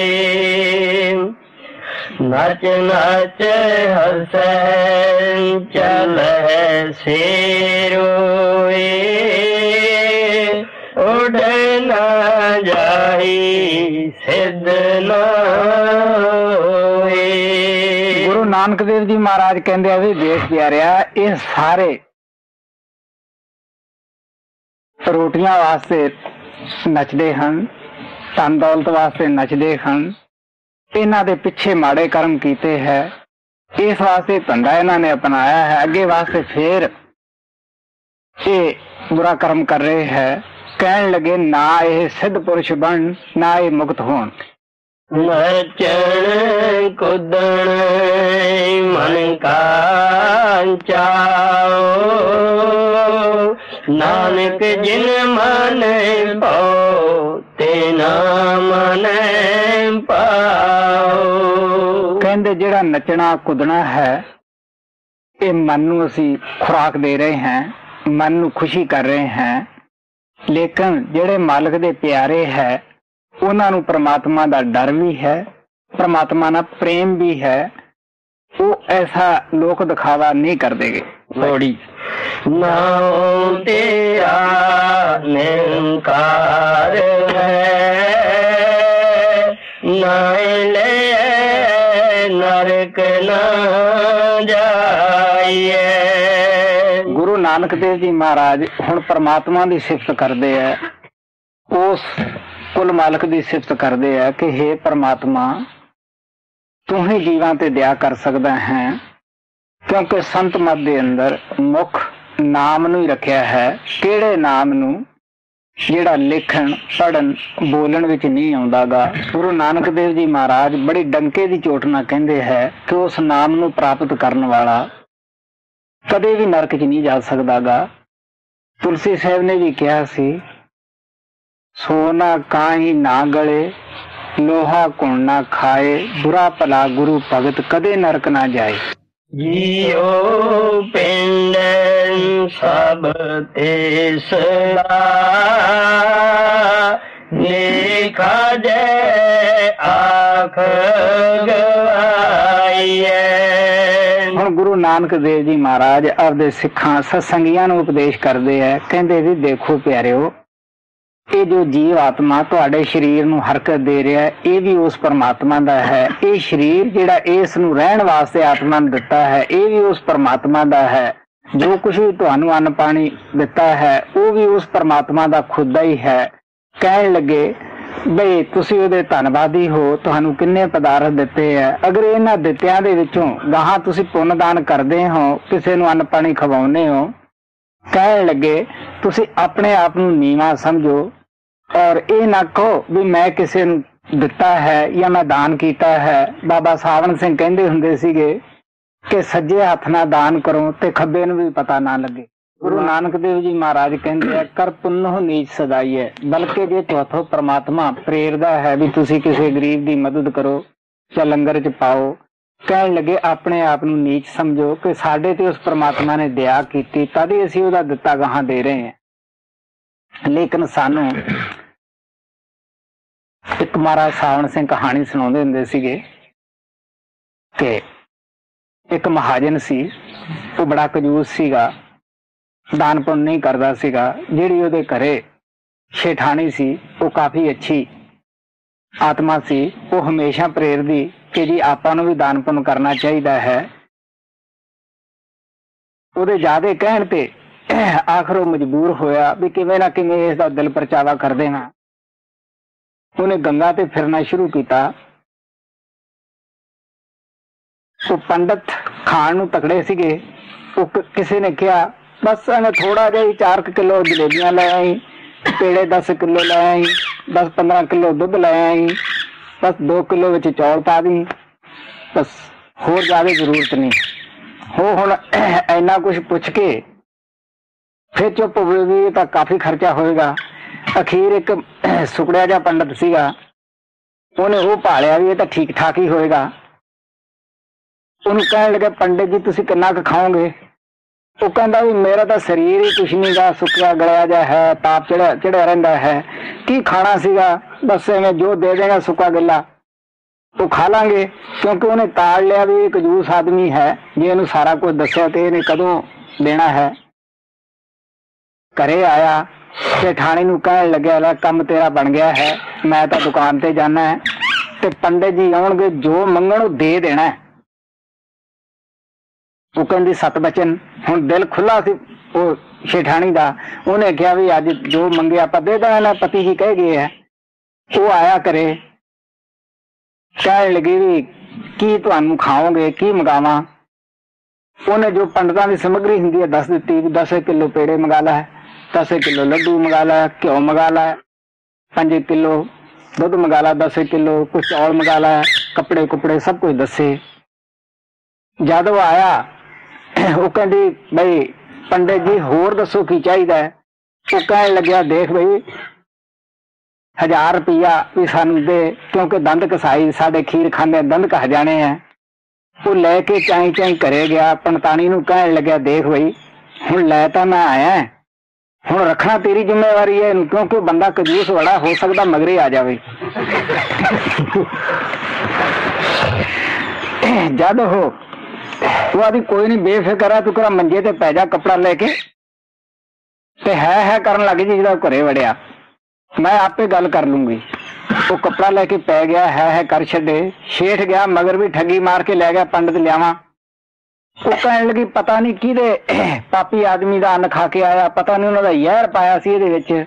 नच नच हसै चलै सिरोए उड़ न जाई सिद्ध न होए। गुरु नानक देव जी महाराज कहते हैं भी देश प्यारिया ये सारे रोटियां वास्ते नचदे हन, धन दौलत वास्ते नचदे हन, इन्हां दे पिछे माड़े कर्म कीते है, इस वास्ते धंधा इन्हां ने अपनाया है, अगे वास्ते फिर ये बुरा कर्म कर रहे हैं। कहन लगे ना ये सिद्ध पुरुष बन ना ये मुक्त होन। नचन कुदन मन का चाओ नानक जिन मन पाओ तेना मन पाओ। कहते जेड़ा नचना कुदना है ये मन नू असी खुराक दे रहे हैं, मन नू खुशी कर रहे हैं, लेकिन जेड़े मालिक दे प्यारे है ਉਹਨਾਂ ਨੂੰ ਪ੍ਰਮਾਤਮਾ ਦਾ ਡਰ ਵੀ ਹੈ, ਪ੍ਰਮਾਤਮਾ ਨਾਲ ਪ੍ਰੇਮ ਵੀ ਹੈ, ਉਹ ਐਸਾ ਲੋਕ ਦਿਖਾਵਾ ਨਹੀਂ ਕਰਦੇਗੇ। ਲੋੜੀ ਨਾਉ ਤੇਰਾ ਨਿਰੰਕਾਰ ਹੈ, ਨਾਇ ਲੈ ਨਰਕ ਨਾ ਜਾਈਏ। ਗੁਰੂ ਨਾਨਕ ਦੇਵ ਜੀ ਮਹਾਰਾਜ ਹੁਣ ਪ੍ਰਮਾਤਮਾ ਦੀ ਸਿਫਤ ਕਰਦੇ ਹੈ, ਉਸ ਕੁਲ ਮਾਲਕ ਦੀ ਸਿਫਤ ਕਰਦੇ ਹੈ ਕਿ ਹੇ ਪ੍ਰਮਾਤਮਾ, ਤੂੰ ਹੀ ਜੀਵਾਂ ਤੇ ਦਇਆ ਕਰ ਸਕਦਾ ਹੈ, ਕਿਉਂਕਿ ਸੰਤ ਮਤ ਦੇ ਅੰਦਰ ਮੁੱਖ ਨਾਮ ਨੂੰ ਹੀ ਰੱਖਿਆ ਹੈ। ਕਿਹੜੇ ਨਾਮ ਨੂੰ? ਜਿਹੜਾ ਲਿਖਣ, ਪੜ੍ਹਨ, ਬੋਲਣ ਵਿੱਚ ਨਹੀਂ ਆਉਂਦਾਗਾ। ਗੁਰੂ ਨਾਨਕ ਦੇਵ ਜੀ ਮਹਾਰਾਜ ਬੜੀ ਡੰਕੇ ਦੀ ਚੋਟ ਨਾਲ ਕਹਿੰਦੇ ਹੈ ਕਿ ਉਸ ਨਾਮ ਨੂੰ ਪ੍ਰਾਪਤ ਕਰਨ ਵਾਲਾ ਕਦੇ ਵੀ ਨਰਕ 'ਚ ਨਹੀਂ ਜਾ ਸਕਦਾਗਾ। ਤੁਲਸੀ ਸਾਹਿਬ ਨੇ ਵੀ ਕਿਹਾ ਸੀ, ਸੋਨਾ ਕਾਹੀ ਨਾ ਗਲੇ, ਲੋਹਾ ਕੁਣ ਨਾ ਖਾਏ, ਬੁਰਾ ਭਲਾ ਗੁਰੂ ਭਗਤ ਕਦੇ ਨਰਕ ਨਾ ਜਾਏ। ਜੀਓ ਪਿੰਡ ਸਭ ਤੇ ਸਦਾ, ਲੇਖਾ ਜੈ ਆਖ ਗਵਾਈਐ। ਹੁਣ ਗੁਰੂ ਨਾਨਕ ਦੇਵ ਜੀ ਮਹਾਰਾਜ ਆਪਦੇ ਸਿੱਖਾਂ ਸਤਸੰਗੀਆਂ ਨੂੰ ਉਪਦੇਸ਼ ਕਰਦੇ ਹੈ, ਕਹਿੰਦੇ ਵੀ ਦੇਖੋ ਪਿਆਰਿਓ, ਇਹ ਜੋ ਜੀਵ ਆਤਮਾ ਤੁਹਾਡੇ ਸਰੀਰ ਨੂੰ ਹਰਕਤ ਦੇ ਰਿਹਾ ਹੈ, ਇਹ ਵੀ ਉਸ ਪਰਮਾਤਮਾ ਦਾ ਹੈ। ਇਹ ਸਰੀਰ ਜਿਹੜਾ ਇਸ ਨੂੰ ਰਹਿਣ ਵਾਸਤੇ ਆਤਮਾ ਨੇ ਦਿੱਤਾ ਹੈ, ਇਹ ਵੀ ਉਸ ਪਰਮਾਤਮਾ ਦਾ ਹੈ। ਜੋ ਕੁਝ ਵੀ ਤੁਹਾਨੂੰ ਅੰਨ ਪਾਣੀ ਦਿੱਤਾ ਹੈ, ਉਹ ਵੀ ਉਸ ਪਰਮਾਤਮਾ ਦਾ ਖੁਦ ਦਾ ਹੀ ਹੈ। ਕਹਿਣ ਲੱਗੇ ਬਈ ਤੁਸੀਂ ਉਹਦੇ ਧੰਨਵਾਦੀ ਹੋ, ਤੁਹਾਨੂੰ ਕਿੰਨੇ ਪਦਾਰਥ ਦਿੱਤੇ ਹੈ, ਅਗਰ ਇਹਨਾਂ ਦਿੱਤਿਆਂ ਦੇ ਵਿੱਚੋਂ ਗਾਹਾਂ ਤੁਸੀਂ ਪੁੰਨਦਾਨ ਕਰਦੇ ਹੋ, ਕਿਸੇ ਨੂੰ ਅੰਨ ਪਾਣੀ ਖਵਾਉਂਦੇ ਹੋ। ਕਹਿਣ ਲੱਗੇ ਤੁਸੀਂ ਆਪਣੇ ਆਪ ਨੂੰ ਨੀਵਾਂ ਸਮਝੋ ਔਰ ਇਹ ਨਾ ਕਹੋ ਵੀ ਮੈਂ ਕਿਸੇ ਨੂੰ ਦਿੱਤਾ ਹੈ ਜਾਂ ਮੈਂ ਦਾਨ ਕੀਤਾ ਹੈ। ਬਾਬਾ ਸਾਵਣ ਸਿੰਘ ਕਹਿੰਦੇ ਹੁੰਦੇ ਸੀਗੇ ਕਿ ਸੱਜੇ ਹੱਥ ਨਾਲ ਦਾਨ ਕਰੋ ਤੇ ਖੱਬੇ ਨੂੰ ਵੀ ਪਤਾ ਨਾ ਲੱਗੇ। ਗੁਰੂ ਨਾਨਕ ਦੇਵ ਜੀ ਮਹਾਰਾਜ ਕਹਿੰਦੇ ਆ, ਕਰ ਪੁੰਨਹੁ ਨੀਚ ਸਦਾਈਐ। ਬਲਕਿ ਜੇ ਤੁਹਾਥੋਂ ਪ੍ਰਮਾਤਮਾ ਪ੍ਰੇਰਦਾ ਹੈ ਵੀ ਤੁਸੀਂ ਕਿਸੇ ਗਰੀਬ ਦੀ ਮਦਦ ਕਰੋ ਜਾਂ ਲੰਗਰ 'ਚ ਪਾਓ, ਕਹਿਣ ਲੱਗੇ ਆਪਣੇ ਆਪ ਨੂੰ ਨੀਚ ਸਮਝੋ ਕਿ ਸਾਡੇ ਤੇ ਉਸ ਪ੍ਰਮਾਤਮਾ ਨੇ ਦਇਆ ਕੀਤੀ, ਤਦ ਹੀ ਅਸੀਂ ਉਹਦਾ ਦਿੱਤਾ ਗਾਹਾਂ ਦੇ ਰਹੇ ਹਾਂ। ਲੇਕਿਨ ਸਾਨੂੰ ਇੱਕ ਮਹਾਰਾਜ ਸਾਵਣ ਸਿੰਘ ਕਹਾਣੀ ਸੁਣਾਉਂਦੇ ਹੁੰਦੇ ਸੀਗੇ ਕਿ ਇੱਕ ਮਹਾਜਨ ਸੀ, ਉਹ ਬੜਾ ਕੰਜੂਸ ਸੀਗਾ, ਦਾਨ ਪੁੰਨ ਨਹੀਂ ਕਰਦਾ ਸੀਗਾ। ਜਿਹੜੀ ਉਹਦੇ ਘਰੇ ਸ਼ੇਠਾਣੀ ਸੀ, ਉਹ ਕਾਫੀ ਅੱਛੀ ਆਤਮਾ ਸੀ। ਉਹ ਹਮੇਸ਼ਾ ਪ੍ਰੇਰਦੀ ਕਿ ਜੀ ਆਪਾਂ ਨੂੰ ਵੀ ਦਾਨ ਪੁੰਨ ਕਰਨਾ ਚਾਹੀਦਾ ਹੈ। ਉਹਦੇ ਜ਼ਿਆਦਾ ਕਹਿਣ ਤੇ ਆਖਰ ਉਹ ਮਜਬੂਰ ਹੋਇਆ ਵੀ ਕਿਵੇਂ ਨਾ ਕਿਵੇਂ ਇਸ ਦਾ ਦਿਲ ਪਰਚਾਵਾ ਕਰਦੇ ਹਾਂ। ਉਹਨੇ ਗੰਗਾ ਤੇ ਫਿਰਨਾ ਸ਼ੁਰੂ ਕੀਤਾ। ਉਹ ਪੰਡਤ ਖਾਣ ਨੂੰ ਤਕੜੇ ਸੀਗੇ। ਉਹ ਕਿਸੇ ਨੇ ਕਿਹਾ ਬਸ ਇਹਨੇ ਥੋੜਾ ਜਿਹਾ 4 ਕਿਲੋ ਜਲੇਬੀਆਂ ਲੈ ਆਈ, ਪੇੜੇ 10 ਕਿਲੋ ਲੈ ਆਈ, 10-15 ਕਿਲੋ ਦੁੱਧ ਲੈ ਆਈ, ਬਸ 2 ਕਿਲੋ ਵਿੱਚ ਚੌਲ ਪਾ ਦੀ, ਬਸ ਹੋਰ ਜ਼ਿਆਦਾ ਜ਼ਰੂਰਤ ਨਹੀਂ। ਹੁਣ ਇੰਨਾ ਕੁਛ ਪੁੱਛ ਕੇ ਫਿਰ ਚੁੱਪ ਹੋਵੇ ਵੀ ਇਹ ਤਾਂ ਕਾਫੀ ਖਰਚਾ ਹੋਏਗਾ। ਅਖੀਰ ਇੱਕ ਸੁਕੜਿਆ ਜਿਹਾ ਪੰਡਤ ਸੀਗਾ, ਉਹਨੇ ਉਹ ਭਾਲਿਆ ਵੀ ਇਹ ਤਾਂ ਠੀਕ ਠਾਕ ਹੀ ਹੋਏਗਾ। ਉਹਨੂੰ ਕਹਿਣ ਲੱਗੇ ਪੰਡਿਤ ਜੀ ਤੁਸੀਂ ਕਿੰਨਾ ਕੁ ਖਾਓਗੇ? ਉਹ ਕਹਿੰਦਾ ਵੀ ਮੇਰਾ ਤਾਂ ਸਰੀਰ ਹੀ ਕੁਛ ਨਹੀਂ ਗਾ, ਸੁੱਕਿਆ ਗਲਿਆ ਜਿਹਾ ਹੈ, ਤਾਪ ਚੜਿਆ ਰਹਿੰਦਾ ਹੈ, ਕੀ ਖਾਣਾ ਸੀਗਾ, ਬਸ ਐਵੇਂ ਜੋ ਦੇ ਦੇਗਾ ਸੁੱਕਾ ਗਿੱਲਾ ਉਹ ਖਾ ਲਾਂਗੇ। ਕਿਉਂਕਿ ਉਹਨੇ ਤਾੜ ਲਿਆ ਵੀ ਇਹ ਕੰਜੂਸ ਆਦਮੀ ਹੈ, ਜੇ ਇਹਨੂੰ ਸਾਰਾ ਕੁਝ ਦੱਸਿਆ ਤੇ ਇਹਨੇ ਕਦੋਂ ਦੇਣਾ ਹੈ। ਘਰੇ ਆਇਆ ਤੇ ਠਾਣੀ ਨੂੰ ਕਹਿਣ ਲੱਗਿਆ ਲੈ ਕੰਮ ਤੇਰਾ ਬਣ ਗਿਆ ਹੈ, ਮੈਂ ਤਾਂ ਦੁਕਾਨ ਤੇ ਜਾਣਾ ਹੈ ਤੇ ਪੰਡਿਤ ਜੀ ਆਉਣਗੇ, ਜੋ ਮੰਗਣ ਉਹ ਦੇ ਦੇਣਾ। ਉਹ ਕਹਿੰਦੀ 7 ਬਚਨ। ਹੁਣ ਦਿਲ ਖੁੱਲਾ ਸੀ ਉਹ ਸ਼ੇਠਾਣੀ ਦਾ, ਉਹਨੇ ਕਿਹਾ ਵੀ ਅੱਜ ਜੋ ਮੰਗਿਆ ਆਪਾਂ ਦੇ ਦੇਣਾ, ਪਤੀ ਜੀ ਕਹਿ ਗਏ ਹੈ। ਉਹ ਆਇਆ ਕਰੇ, ਕਹਿਣ ਲੱਗੀ ਵੀ ਕੀ ਤੁਹਾਨੂੰ ਖਾਓਗੇ, ਕੀ ਮੰਗਾਵਾਂ? ਉਹਨੇ ਜੋ ਪੰਡਤਾਂ ਦੀ ਸਮੱਗਰੀ ਹੁੰਦੀ ਹੈ ਦੱਸ ਦਿੱਤੀ ਵੀ 10 ਕਿਲੋ ਪੇੜੇ ਮੰਗਾ ਲੈ, 10 ਕਿਲੋ ਲੱਡੂ ਮੰਗਾ ਲੈ, ਘਿਓ ਮੰਗਾ ਲੈ, 5 ਕਿਲੋ ਦੁੱਧ ਮੰਗਾ ਲੈ, 10 ਕਿਲੋ ਕੁਛ ਚੌਲ ਮੰਗਾ ਲੈ, ਕੱਪੜੇ ਕੁਪੜੇ ਸਭ ਕੁਝ ਦੱਸੇ। ਜਦ ਉਹ ਆਇਆ ਉਹ ਕਹਿੰਦੀ ਬਈ ਪੰਡਿਤ ਜੀ ਹੋਰ ਦੱਸੋ ਕੀ ਚਾਹੀਦਾ ਹੈ? ਉਹ ਕਹਿਣ ਲੱਗਿਆ ਦੇਖ ਬਈ 1000 ਰੁਪਇਆ ਵੀ ਸਾਨੂੰ ਦੇ, ਕਿਉਂਕਿ ਦੰਦ ਕਸਾਈ ਸਾਡੇ ਖੀਰ ਖਾਂਦੇ ਦੰਦ ਕਹ ਜਾਣੇ ਹੈ। ਉਹ ਲੈ ਕੇ ਚਾਈ ਘਰੇ ਗਿਆ। ਪੰਡਤਾਣੀ ਨੂੰ ਕਹਿਣ ਲੱਗਿਆ ਦੇਖ ਬਈ ਹੁਣ ਲੈ ਤਾਂ ਮੈਂ ਆਇਆ, ਹੁਣ ਰੱਖਣਾ ਤੇਰੀ ਜ਼ਿੰਮੇਵਾਰੀ ਹੈ, ਕਿਉਂਕਿ ਬੰਦਾ ਕੰਜੂਸ ਬੜਾ, ਹੋ ਸਕਦਾ ਮਗਰੇ ਆ ਜਾਵੇ। ਜਦ ਉਹ ਆਦੀ ਕੋਈ ਨਹੀਂ ਬੇਫਿਕਰ ਹੈ, ਤੂੰ ਕਰਾ ਮੰਜੇ ਤੇ ਪੈ ਜਾ ਕੱਪੜਾ ਲੈ ਕੇ, ਤੇ ਹੈ ਕਰਨ ਲੱਗ ਜੀ ਜਿਹੜਾ ਘਰੇ ਵੜਿਆ, ਮੈਂ ਆਪੇ ਗੱਲ ਕਰ ਲੂੰਗੀ। ਉਹ ਕੱਪੜਾ ਲੈ ਕੇ ਪੈ ਗਿਆ, ਹੈ ਕਰ ਛੱਡੇ। ਸ਼ੇਠ ਗਿਆ ਮਗਰ ਵੀ ਠੱਗੀ ਮਾਰ ਕੇ ਲੈ ਗਿਆ, ਪੰਡਤ ਲਿਆਵਾਂ। ਉਹ ਕਹਿਣ ਲੱਗੀ ਪਤਾ ਨਹੀਂ ਕਿਹਦੇ ਪਾਪੀ ਆਦਮੀ ਦਾ ਅੰਨ ਖਾ ਕੇ ਆਇਆ, ਪਤਾ ਨਹੀਂ ਉਹਨਾਂ ਦਾ ਜ਼ਹਿਰ ਪਾਇਆ ਸੀ ਇਹਦੇ ਵਿੱਚ,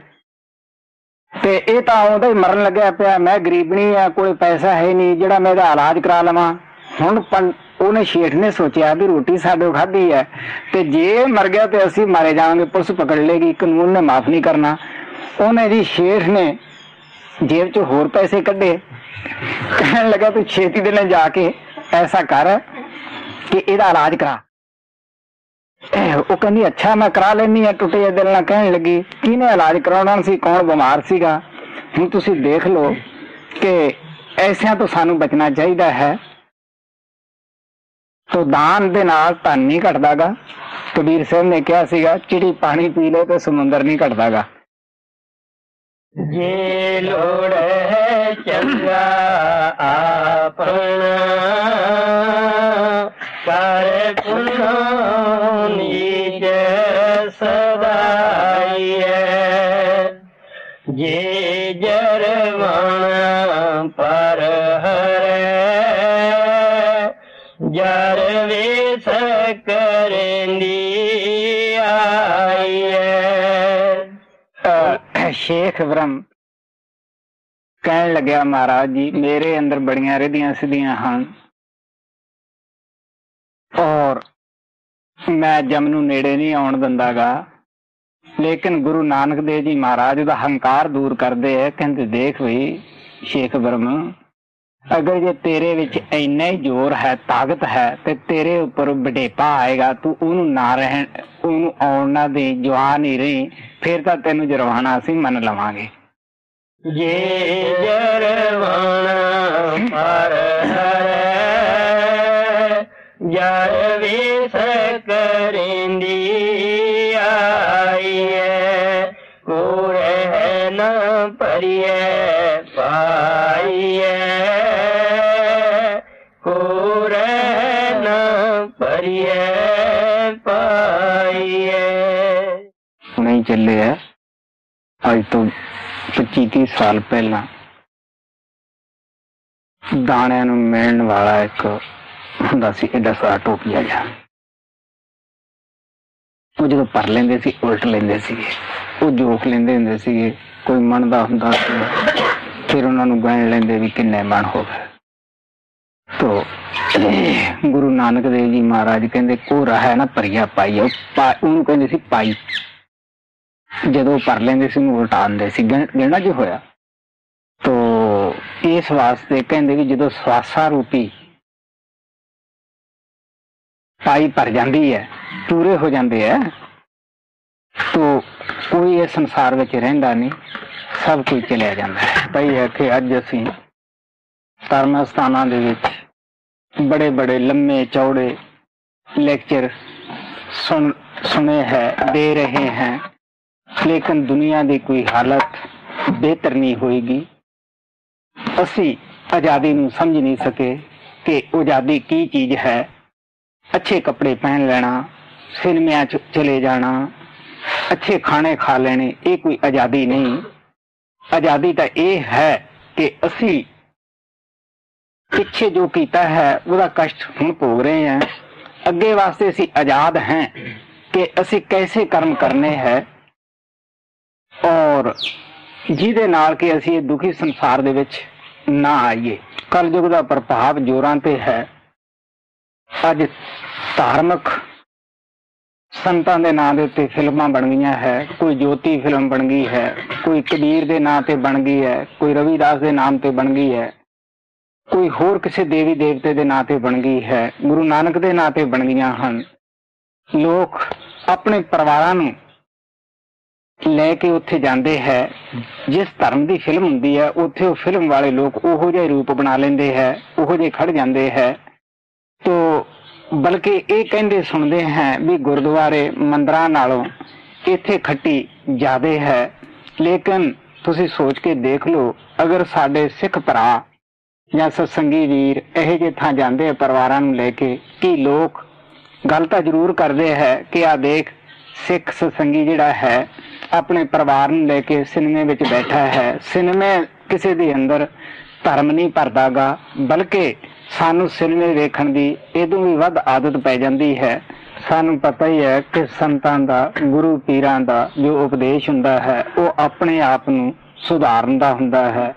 ਤੇ ਇਹ ਤਾਂ ਆਉਂਦਾ ਹੀ ਮਰਨ ਲੱਗਿਆ ਪਿਆ। ਮੈਂ ਗਰੀਬਣੀ ਆ, ਕੋਈ ਪੈਸਾ ਹੈ ਨਹੀਂ ਜਿਹੜਾ ਮੈਂ ਇਹਦਾ ਇਲਾਜ ਕਰਾ ਲਵਾਂ। ਹੁਣ ਉਹਨੇ ਸ਼ੇਠ ਨੇ ਸੋਚਿਆ ਵੀ ਰੋਟੀ ਸਾਡੇ ਖਾਧੀ ਹੈ, ਤੇ ਜੇ ਮਰ ਗਿਆ ਤੇ ਅਸੀਂ ਮਾਰੇ ਜਾਵਾਂਗੇ, ਪੁਲਿਸ ਪਕੜ ਲੇਗੀ, ਕਾਨੂੰਨ ਨੇ ਮਾਫ ਨਹੀਂ ਕਰਨਾ। ਉਹਨੇ ਜੀ ਸ਼ੇਠ ਨੇ ਜੇਬ ਚ ਹੋਰ ਪੈਸੇ ਕੱਢੇ, ਕਹਿਣ ਲੱਗਾ ਤੂੰ ਛੇਤੀ ਦੇ ਨਾਲ ਜਾ ਕੇ ਐਸਾ ਕਰ ਕਿ ਇਹਦਾ ਇਲਾਜ ਕਰਾ। ਉਹ ਕਹਿੰਦੀ ਅੱਛਾ ਮੈਂ ਕਰਾ ਲੈਂਦੀ ਹਾਂ, ਟੁੱਟੇ ਜਿਹੇ ਦਿਲ ਨਾਲ ਕਹਿਣ ਲੱਗੀ ਕਿਹਨੇ ਇਲਾਜ ਕਰਾਉਣਾ ਸੀ, ਕੌਣ ਬਿਮਾਰ ਸੀਗਾ। ਹੁਣ ਤੁਸੀਂ ਦੇਖ ਲਓ ਕਿ ਐਸਿਆਂ ਤੋਂ ਸਾਨੂੰ ਬਚਣਾ ਚਾਹੀਦਾ ਹੈ। ਤੋ ਦਾਨ ਦੇ ਨਾਲ ਧਨ ਨਹੀਂ ਘਟਦਾ ਗਾ। ਕਬੀਰ ਸਾਹਿਬ ਨੇ ਕਿਹਾ ਸੀਗਾ ਚਿੜੀ ਪਾਣੀ ਪੀ ਲੈ ਤੇ ਸਮੁੰਦਰ ਨਹੀਂ ਘਟਦਾ ਗਾ। ਜੇ ਲੋੜ ਹੈ ਚੰਗਾ ਆਪਣਾ, ਕਰ ਪੁਨੋ ਨੀਜ ਸਦਾਈਐ। ਜੇ ਜਰਵਾਣਾ ਪਰ ਹਰੈ, ਜਰ ਵੇਸ ਕਰੇਂਦੀ ਆਈਐ। ਸ਼ੇਖ ਬ੍ਰਹਮ ਕਹਿਣ ਲੱਗਿਆ ਮਹਾਰਾਜ ਜੀ ਮੇਰੇ ਅੰਦਰ ਬੜੀਆਂ ਰਿਧੀਆਂ ਸਿੱਧੀਆਂ ਹਨ, ਔਰ ਮੈਂ ਜਮ ਨੂੰ ਨੇੜੇ ਨਹੀਂ ਆਉਣ ਦਿੰਦਾ ਗਾ, ਲੇਕਿਨ ਗੁਰੂ ਨਾਨਕ ਦੇਵ ਜੀ ਮਹਾਰਾਜ ਉਹਦਾ ਹੰਕਾਰ ਦੂਰ ਕਰਦੇ ਹੈ। ਕਹਿੰਦੇ ਦੇਖ ਵੀ ਸ਼ੇਖ ਬ੍ਰਹਮ, ਅਗਰ ਜੇ ਤੇਰੇ ਵਿੱਚ ਇੰਨਾ ਹੀ ਜ਼ੋਰ ਹੈ, ਤਾਕਤ ਹੈ, ਤੇ ਤੇਰੇ ਉੱਪਰ ਵਡੇਪਾ ਆਏਗਾ, ਤੂੰ ਉਹਨੂੰ ਨਾ ਰਹਿਣ, ਉਹਨੂੰ ਆਉਣ ਨਾ ਦੇ, ਜਵਾਨ ਹੀ ਰਹੀ, ਫਿਰ ਤਾਂ ਤੈਨੂੰ ਜਰਵਾਣਾ ਅਸੀਂ ਮੰਨ ਲਵਾਂਗੇ। ਜੇ ਜਰਵਾਣਾ ਪਰ ਹਰੈ, ਜਰ ਵੇਸ ਕਰੇਂਦੀ ਆਈਐ। ਕੋ ਰਹਿ ਨ ਪਰਿਐ ਪਾਈਐ, ਕੋ ਰਹਿ ਨ ਪਰਿਐ ਪਾਈਐ। ਨਹੀਂ ਚੱਲੇ ਹੈ ਅੱਜ ਤੋਂ 25-30 ਸਾਲ ਪਹਿਲਾਂ ਦਾਣਿਆਂ ਨੂੰ ਮਿਲਣ ਵਾਲਾ ਇੱਕ ਹੁੰਦਾ ਸੀ ਏਡਾ ਸਾਰਾ ਟੋਪੀਆ ਜਿਹਾ, ਉਹ ਜਦੋਂ ਭਰ ਲੈਂਦੇ ਸੀ ਉਲਟ ਲੈਂਦੇ ਸੀਗੇ, ਉਹ ਜੋਖ ਲੈਂਦੇ ਹੁੰਦੇ ਸੀਗੇ। ਕੋਈ ਮਣ ਦਾ ਹੁੰਦਾ ਸੀ, ਫਿਰ ਉਹਨਾਂ ਨੂੰ ਗਣ ਲੈਂਦੇ ਵੀ ਕਿੰਨੇ ਮਣ ਹੋ ਗਏ। ਤੋ ਗੁਰੂ ਨਾਨਕ ਦੇਵ ਜੀ ਮਹਾਰਾਜ ਕਹਿੰਦੇ ਕੋਰਾ ਹੈ ਨਾ ਭਰੀਆ ਪਾਈ, ਉਹਨੂੰ ਕਹਿੰਦੇ ਸੀ ਪਾਈ। ਜਦੋਂ ਭਰ ਲੈਂਦੇ ਸੀ ਉਹਨੂੰ ਉਲਟਾ ਦਿੰਦੇ ਸੀ, ਗਿਣਨਾ ਜੋ ਹੋਇਆ। ਤੋ ਇਸ ਵਾਸਤੇ ਕਹਿੰਦੇ ਵੀ ਜਦੋਂ ਸਵਾਸਾ ਰੂਪੀ ਪਾਈ ਭਰ ਜਾਂਦੀ ਹੈ, ਪੂਰੇ ਹੋ ਜਾਂਦੇ ਹੈ, ਤੋ ਕੋਈ ਇਸ ਸੰਸਾਰ ਵਿੱਚ ਰਹਿੰਦਾ ਨਹੀਂ, ਸਭ ਕੁਝ ਚਲਿਆ ਜਾਂਦਾ ਹੈ। ਭਾਈ ਹੈ ਕਿ ਅੱਜ ਅਸੀਂ ਧਰਮ ਸਥਾਨਾਂ ਦੇ ਵਿੱਚ ਬੜੇ ਬੜੇ ਲੰਮੇ ਚੌੜੇ ਲੈਕਚਰ ਸੁਣੇ ਹੈ, ਦੇ ਰਹੇ हैं, ਲੇਕਿਨ ਦੁਨੀਆ ਦੀ ਕੋਈ ਹਾਲਤ ਬਿਹਤਰ ਨਹੀਂ ਹੋਏਗੀ। ਅਸੀਂ ਆਜ਼ਾਦੀ ਨੂੰ ਸਮਝ ਨਹੀਂ ਸਕੇ ਕਿ ਆਜ਼ਾਦੀ ਕੀ ਚੀਜ਼ ਹੈ। ਅੱਛੇ ਕੱਪੜੇ ਪਹਿਨ ਲੈਣਾ, ਸਿਨੇਮਿਆਂ 'ਚ ਚਲੇ ਜਾਣਾ, ਅੱਛੇ ਖਾਣੇ ਖਾ ਲੈਣੇ, ਇਹ ਕੋਈ ਆਜ਼ਾਦੀ ਨਹੀਂ। ਆਜ਼ਾਦੀ ਤਾਂ ਇਹ ਹੈ ਕਿ ਅਸੀਂ ਪਿੱਛੇ ਜੋ ਕੀਤਾ ਹੈ ਉਹਦਾ ਕਸ਼ਟ ਹੁਣ ਭੋਗ ਰਹੇ ਹਾਂ। ਅੱਗੇ ਵਾਸਤੇ ਅਸੀਂ ਆਜ਼ਾਦ हैं ਕਿ ਅਸੀਂ कैसे कर्म करने हैं, ਔਰ ਜਿਹਦੇ ਨਾਲ ਕਿ ਅਸੀਂ ਇਹ ਦੁਖੀ ਸੰਸਾਰ ਦੇ ਵਿੱਚ ਨਾ ਆਈਏ। ਕਲਯੁਗ ਦਾ ਪ੍ਰਭਾਵ ਜ਼ੋਰਾਂ ਤੇ ਹੈ। ਅੱਜ ਧਾਰਮਿਕ ਸੰਤਾਂ ਦੇ ਨਾਂ ਦੇ ਉੱਤੇ ਫਿਲਮਾਂ ਬਣ ਗਈਆਂ ਹੈ। ਕੋਈ ਜੋਤੀ ਫਿਲਮ ਬਣ ਗਈ ਹੈ, ਕੋਈ ਕਬੀਰ ਦੇ ਨਾਂ ਤੇ ਬਣ ਗਈ ਹੈ, ਕੋਈ ਰਵਿਦਾਸ ਦੇ ਨਾਮ ਤੇ ਬਣ ਗਈ ਹੈ, ਕੋਈ ਹੋਰ ਕਿਸੇ ਦੇਵੀ ਦੇਵਤੇ ਦੇ ਨਾਂ ਤੇ ਬਣ ਗਈ ਹੈ, ਗੁਰੂ ਨਾਨਕ ਦੇ ਨਾਂ ਤੇ ਬਣ ਗਈਆਂ ਹਨ। ਲੋਕ ਆਪਣੇ ਪਰਿਵਾਰਾਂ ਨੂੰ ਲੈ ਕੇ ਉੱਥੇ ਜਾਂਦੇ ਹੈ। ਜਿਸ ਧਰਮ ਦੀ ਫਿਲਮ ਹੁੰਦੀ ਹੈ ਉੱਥੇ ਉਹ ਫਿਲਮ ਵਾਲੇ ਲੋਕ ਉਹੋ ਜਿਹੇ ਰੂਪ ਬਣਾ ਲੈਂਦੇ ਹੈ, ਉਹੋ ਜਿਹੇ ਖੜ ਜਾਂਦੇ ਹੈ। ਤੋ ਬਲਕਿ ਇਹ ਕਹਿੰਦੇ ਸੁਣਦੇ ਹੈ ਵੀ ਗੁਰਦੁਆਰੇ ਮੰਦਰਾਂ ਨਾਲੋਂ ਇੱਥੇ ਖੱਟੀ ਜ਼ਿਆਦੇ ਹੈ। ਲੇਕਿਨ ਤੁਸੀਂ ਸੋਚ ਕੇ ਦੇਖ ਲਓ, ਅਗਰ ਸਾਡੇ ਸਿੱਖ ਭਰਾ ਜਾਂ ਸਤਸੰਗੀ ਵੀਰ ਇਹੋ ਜਿਹੇ ਥਾਂ ਜਾਂਦੇ ਆ ਪਰਿਵਾਰਾਂ ਨੂੰ ਲੈ ਕੇ, ਕਿ ਲੋਕ ਗੱਲ ਤਾਂ ਜ਼ਰੂਰ ਕਰਦੇ ਹੈ ਕਿ ਆ ਦੇਖ ਸਿੱਖ ਸਤਸੰਗੀ ਜਿਹੜਾ ਹੈ ਆਪਣੇ ਪਰਿਵਾਰ ਨੂੰ ਲੈ ਕੇ ਸਿਨੇਮੇ ਵਿੱਚ ਬੈਠਾ ਹੈ। ਸਿਨੇਮੇ ਕਿਸੇ ਦੇ ਅੰਦਰ ਧਰਮ ਨਹੀਂ ਭਰਦਾ ਗਾ, ਬਲਕਿ ਸਾਨੂੰ ਸਿਨੇਮੇ ਵੇਖਣ ਦੀ ਇਹਦੋਂ ਵੀ ਵੱਧ ਆਦਤ ਪੈ ਜਾਂਦੀ ਹੈ। ਸਾਨੂੰ ਪਤਾ ਹੀ ਹੈ ਕਿ ਸੰਤਾਂ ਦਾ, ਗੁਰੂ ਪੀਰਾਂ ਦਾ ਜੋ ਉਪਦੇਸ਼ ਹੁੰਦਾ ਹੈ ਉਹ ਆਪਣੇ ਆਪ ਨੂੰ ਸੁਧਾਰਨ ਦਾ ਹੁੰਦਾ ਹੈ,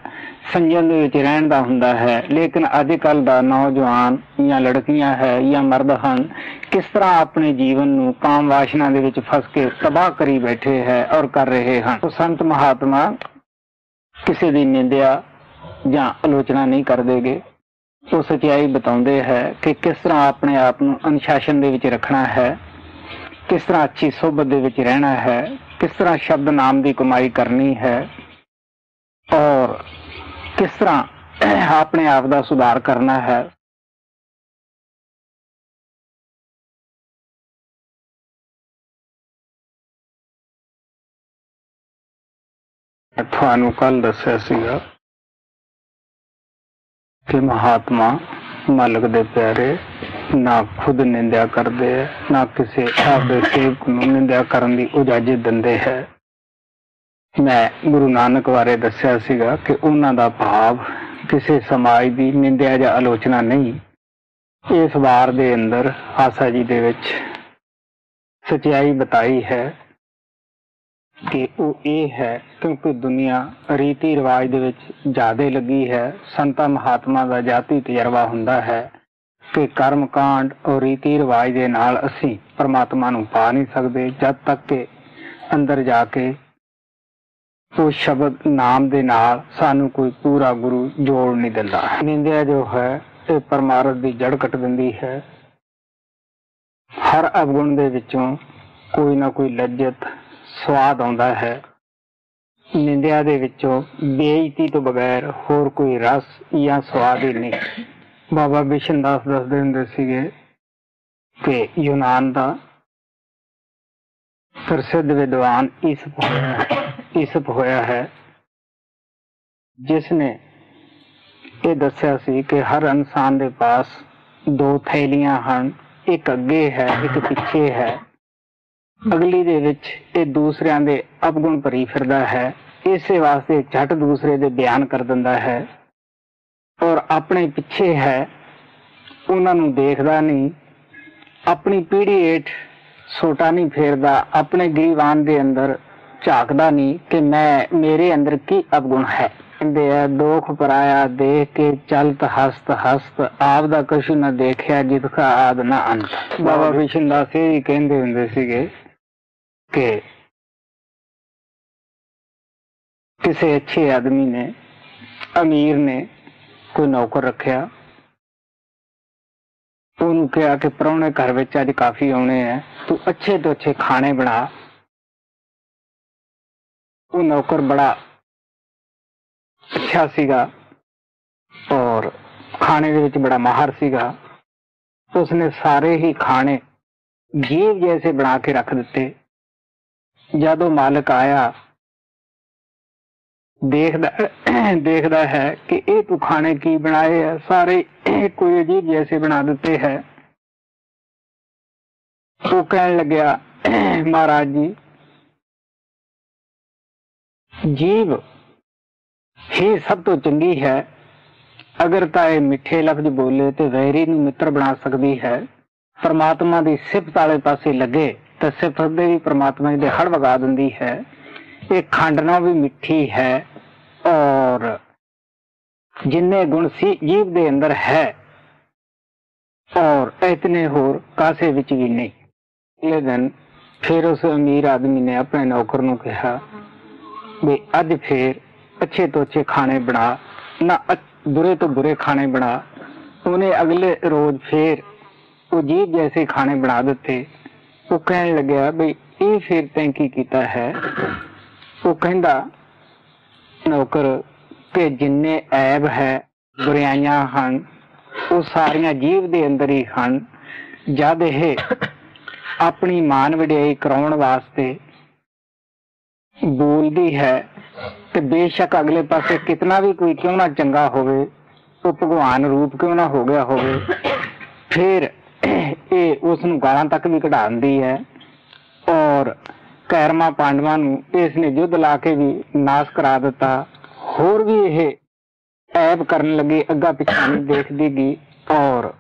ਸੰਜਮ ਦੇ ਵਿੱਚ ਰਹਿਣ ਦਾ ਹੁੰਦਾ ਹੈ। ਲੇਕਿਨ ਅੱਜ ਕੱਲ੍ਹ ਦਾ ਨੌਜਵਾਨ ਜਾਂ ਲੜਕੀਆਂ ਹੈ ਜਾਂ ਮਰਦ ਹਨ, ਕਿਸ ਤਰ੍ਹਾਂ ਆਪਣੇ ਜੀਵਨ ਨੂੰ ਕਾਮ ਵਾਸ਼ਨਾ ਦੇ ਵਿੱਚ ਫਸ ਕੇ ਤਬਾਹ ਕਰੀ ਬੈਠੇ ਹੈ ਔਰ ਕਰ ਰਹੇ ਹਨ। ਸੰਤ ਮਹਾਤਮਾ ਕਿਸੇ ਦੀ ਨਿੰਦਿਆ ਜਾਂ ਆਲੋਚਨਾ ਨਹੀਂ ਕਰਦੇਗੇ। ਉਹ ਸੱਚਾਈ ਬਤਾਉਂਦੇ ਹੈ ਕਿ ਕਿਸ ਤਰ੍ਹਾਂ ਆਪਣੇ ਆਪ ਨੂੰ ਅਨੁਸ਼ਾਸਨ ਦੇ ਵਿੱਚ ਰੱਖਣਾ ਹੈ, ਕਿਸ ਤਰ੍ਹਾਂ ਅੱਛੀ ਸੋਭਤ ਦੇ ਵਿੱਚ ਰਹਿਣਾ ਹੈ, ਕਿਸ ਤਰ੍ਹਾਂ ਸ਼ਬਦ ਨਾਮ ਦੀ ਕਮਾਈ ਕਰਨੀ ਹੈ ਔਰ ਕਿਸ ਤਰ੍ਹਾਂ ਆਪਣੇ ਆਪ ਦਾ ਸੁਧਾਰ ਕਰਨਾ ਹੈ। ਤੁਹਾਨੂੰ ਕੱਲ ਦੱਸਿਆ ਸੀਗਾ ਕਿ ਮਹਾਤਮਾ ਮਾਲਕ ਦੇ ਪਿਆਰੇ ਨਾ ਖੁਦ ਨਿੰਦਿਆ ਕਰਦੇ ਹੈ, ਨਾ ਕਿਸੇ ਆਪਦੇ ਸੇਵਕ ਨੂੰ ਨਿੰਦਿਆ ਕਰਨ ਦੀ ਇਜਾਜ਼ਤ ਦਿੰਦੇ ਹੈ। ਮੈਂ ਗੁਰੂ ਨਾਨਕ ਬਾਰੇ ਦੱਸਿਆ ਸੀਗਾ ਕਿ ਉਹਨਾਂ ਦਾ ਭਾਵ ਕਿਸੇ ਸਮਾਜ ਦੀ ਨਿੰਦਿਆ ਜਾਂ ਆਲੋਚਨਾ ਨਹੀਂ। ਇਸ ਵਾਰ ਦੇ ਅੰਦਰ ਆਸਾ ਜੀ ਦੇ ਵਿੱਚ ਸੱਚਾਈ ਬਤਾਈ ਹੈ ਕਿ ਉਹ ਇਹ ਹੈ ਕਿਉਂਕਿ ਦੁਨੀਆ ਰੀਤੀ ਰਿਵਾਜ ਦੇ ਵਿੱਚ ਜ਼ਿਆਦਾ ਲੱਗੀ ਹੈ। ਸੰਤਾਂ ਮਹਾਤਮਾ ਦਾ ਜਾਤੀ ਤਜਰਬਾ ਹੁੰਦਾ ਹੈ ਕਿ ਕਰਮ ਕਾਂਡ ਔਰ ਰੀਤੀ ਰਿਵਾਜ ਦੇ ਨਾਲ ਅਸੀਂ ਪਰਮਾਤਮਾ ਨੂੰ ਪਾ ਨਹੀਂ ਸਕਦੇ ਜਦ ਤੱਕ ਕਿ ਅੰਦਰ ਜਾ ਕੇ ਉਹ ਸ਼ਬਦ ਨਾਮ ਦੇ ਨਾਲ ਸਾਨੂੰ ਕੋਈ ਪੂਰਾ ਗੁਰੂ ਜੋੜ ਨਹੀਂ ਦਿੰਦਾ। ਨਿੰਦਿਆ ਜੋ ਹੈ ਇਹ ਪਰਮਾਰਥ ਦੀ ਜੜ ਕੱਟ ਦਿੰਦੀ ਹੈ। ਹਰ ਅਵਗੁਣ ਦੇ ਵਿੱਚੋਂ ਕੋਈ ਨਾ ਕੋਈ ਲੱਜਤ ਸਵਾਦ ਆਉਂਦਾ ਹੈ। ਨਿੰਦਿਆ ਦੇ ਵਿੱਚੋਂ ਬੇਇੱਜ਼ਤੀ ਤੋਂ ਬਗੈਰ ਹੋਰ ਕੋਈ ਰਸ ਜਾਂ ਸਵਾਦ ਹੀ ਨਹੀਂ। ਬਾਬਾ ਬਿਸ਼ਨ ਦਾਸ ਦੱਸਦੇ ਹੁੰਦੇ ਸੀਗੇ ਕਿ ਯੂਨਾਨ ਦਾ ਪ੍ਰਸਿੱਧ ਵਿਦਵਾਨ ਈਸਪ ਹੋਇਆ ਹੈ, ਜਿਸ ਨੇ ਇਹ ਦੱਸਿਆ ਸੀ ਕਿ ਹਰ ਇਨਸਾਨ ਦੇ ਪਾਸ ਦੋ ਥੈਲੀਆਂ ਹਨ, ਇੱਕ ਅੱਗੇ ਹੈ ਇੱਕ ਪਿੱਛੇ ਹੈ। ਅਗਲੀ ਦੇ ਵਿੱਚ ਇਹ ਦੂਸਰਿਆਂ ਦੇ ਅਵਗੁਣ ਭਰੀ ਫਿਰਦਾ ਹੈ, ਇਸੇ ਵਾਸਤੇ ਝੱਟ ਦੂਸਰੇ ਦੇ ਬਿਆਨ ਕਰ ਦਿੰਦਾ ਹੈ। ਔਰ ਆਪਣੇ ਪਿੱਛੇ ਹੈ, ਉਹਨਾਂ ਨੂੰ ਦੇਖਦਾ ਨਹੀਂ, ਆਪਣੀ ਪੀੜ੍ਹੀ ਹੇਠ ਸੋਟਾ ਨਹੀਂ ਫੇਰਦਾ, ਆਪਣੇ ਗਰੀਬਾਨ ਦੇ ਅੰਦਰ ਝਾਕਦਾ ਨਹੀਂ ਕਿ ਮੇਰੇ ਅੰਦਰ ਕੀ ਅਵਗੁਣ ਹੈ। ਕਹਿੰਦੇ ਆ ਦੋਖ ਪਰਾਇਆ ਦੇਖ ਕੇ ਚਲਤ ਹਸਤ ਹਸਤ ਆਪ ਦਾ ਕਛੂ ਨਾ ਦੇਖਿਆ ਜਿਤ ਕਾ ਆਦ ਨਾ ਅੰਤ। ਬਾਬਾ ਬਿਸ਼ਨ ਦਾਸ ਇਹ ਕਹਿੰਦੇ ਹੁੰਦੇ ਸੀਗੇ ਕਿ ਕਿਸੇ ਅੱਛੇ ਆਦਮੀ ਨੇ, ਅਮੀਰ ਨੇ ਕੋਈ ਨੌਕਰ ਰੱਖਿਆ। ਉਹਨੂੰ ਕਿਹਾ ਕਿ ਪ੍ਰਾਹੁਣੇ ਘਰ ਵਿੱਚ ਅੱਜ ਕਾਫੀ ਆਉਣੇ ਹੈ, ਤੂੰ ਅੱਛੇ ਤੋਂ ਅੱਛੇ ਖਾਣੇ ਬਣਾ। ਉਹ ਨੌਕਰ ਬੜਾ ਅੱਛਾ ਸੀਗਾ ਔਰ ਖਾਣੇ ਦੇ ਵਿੱਚ ਬੜਾ ਮਾਹਰ ਸੀਗਾ। ਉਸਨੇ ਸਾਰੇ ਹੀ ਖਾਣੇ ਜੀਵ ਜੈਸੇ ਬਣਾ ਕੇ ਰੱਖ ਦਿੱਤੇ। ਜਦੋਂ ਮਾਲਕ ਆਇਆ ਦੇਖਦਾ ਹੈ ਕਿ ਇਹ ਤੂੰ ਖਾਣੇ ਕੀ ਬਣਾਏ ਹੈ, ਸਾਰੇ ਕੋਈ ਅਜੀਬ ਜੈਸੇ ਬਣਾ ਦਿੱਤੇ ਹੈ। ਉਹ ਕਹਿਣ ਲੱਗਿਆ ਮਹਾਰਾਜ ਜੀ, ਜੀਵ ਹੀ ਸਭ ਤੋਂ ਚੰਗੀ ਹੈ। ਅਗਰ ਤਾਂ ਇਹ ਮਿੱਠੇ ਲਫ਼ਜ਼ ਬੋਲੇ ਤੇ ਵੈਰੀ ਨੂੰ ਮਿੱਤਰ ਬਣਾ ਸਕਦੀ ਹੈ। ਪਰਮਾਤਮਾ ਦੀ ਸਿਫਤ ਵਾਲੇ ਪਾਸੇ ਲੱਗੇ ਤਾਂ ਸਿਫਤ ਦੇ ਵੀ ਪਰਮਾਤਮਾ ਦੇ ਹੜ ਵਗਾ ਦਿੰਦੀ ਹੈ। ਇਹ ਖੰਡ ਨਾਲ ਵੀ ਮਿੱਠੀ ਹੈ ਔਰ ਜਿੰਨੇ ਗੁਣ ਸੀ ਜੀਵ ਦੇ ਅੰਦਰ ਹੈ ਔਰ ਇਤਨੇ ਹੋਰ ਕਾਸੇ ਵਿੱਚ ਵੀ ਨਹੀਂ। ਇਹ ਦਿਨ ਫਿਰ ਉਸ ਅਮੀਰ ਆਦਮੀ ਨੇ ਆਪਣੇ ਨੌਕਰ ਨੂੰ ਕਿਹਾ ਵੀ ਅੱਜ ਫੇਰ ਅੱਛੇ ਤੋਂ ਅੱਛੇ ਖਾਣੇ ਬਣਾ, ਨਾ ਬੁਰੇ ਤੋਂ ਬੁਰੇ ਖਾਣੇ ਬਣਾ। ਉਹਨੇ ਅਗਲੇ ਰੋਜ਼ ਫੇਰ ਉਹ ਜੀਵ ਜੈਸੇ ਖਾਣੇ ਬਣਾ ਦਿੱਤੇ। ਉਹ ਕਹਿਣ ਲੱਗਿਆ ਵੀ ਇਹ ਫੇਰ ਤੈਂ ਕੀ ਕੀਤਾ ਹੈ। ਉਹ ਕਹਿੰਦਾ ਨੌਕਰ ਕਿ ਜਿੰਨੇ ਐਬ ਹੈ, ਬੁਰਾਈਆਂ ਹਨ, ਉਹ ਸਾਰੀਆਂ ਜੀਵ ਦੇ ਅੰਦਰ ਹੀ ਹਨ। ਜਦ ਇਹ ਆਪਣੀ ਮਾਨ ਵਡਿਆਈ ਕਰਾਉਣ ਵਾਸਤੇ ਬੋਲਦੀ ਹੈ ਤੇ ਬੇਸ਼ੱਕ ਅਗਲੇ ਪਾਸੇ ਕਿਤਨਾ ਵੀ ਕੋਈ ਕਿਉਂ ਨਾ ਚੰਗਾ ਹੋਵੇ, ਉਹ ਭਗਵਾਨ ਰੂਪ ਕਿਉਂ ਨਾ ਹੋ ਗਿਆ ਹੋਵੇ, ਫਿਰ ਇਹ ਉਸ ਨੂੰ ਗਾਲਾਂ ਤੱਕ ਵੀ ਕਢਾ ਦਿੰਦੀ ਹੈ। ਔਰ ਕੈਰਮਾ ਪਾਂਡਵਾਂ ਨੂੰ ਇਸ ਨੇ ਯੁੱਧ ਲਾ ਕੇ ਵੀ ਨਾਸ਼ ਕਰਾ ਦਿੱਤਾ। ਹੋਰ ਵੀ ਇਹ ਐਬ ਕਰਨ ਲੱਗੇ, ਅੱਗਾ ਪਿੱਛਾ ਨਹੀਂ ਦੇਖਦੀ ਗੀ, ਔਰ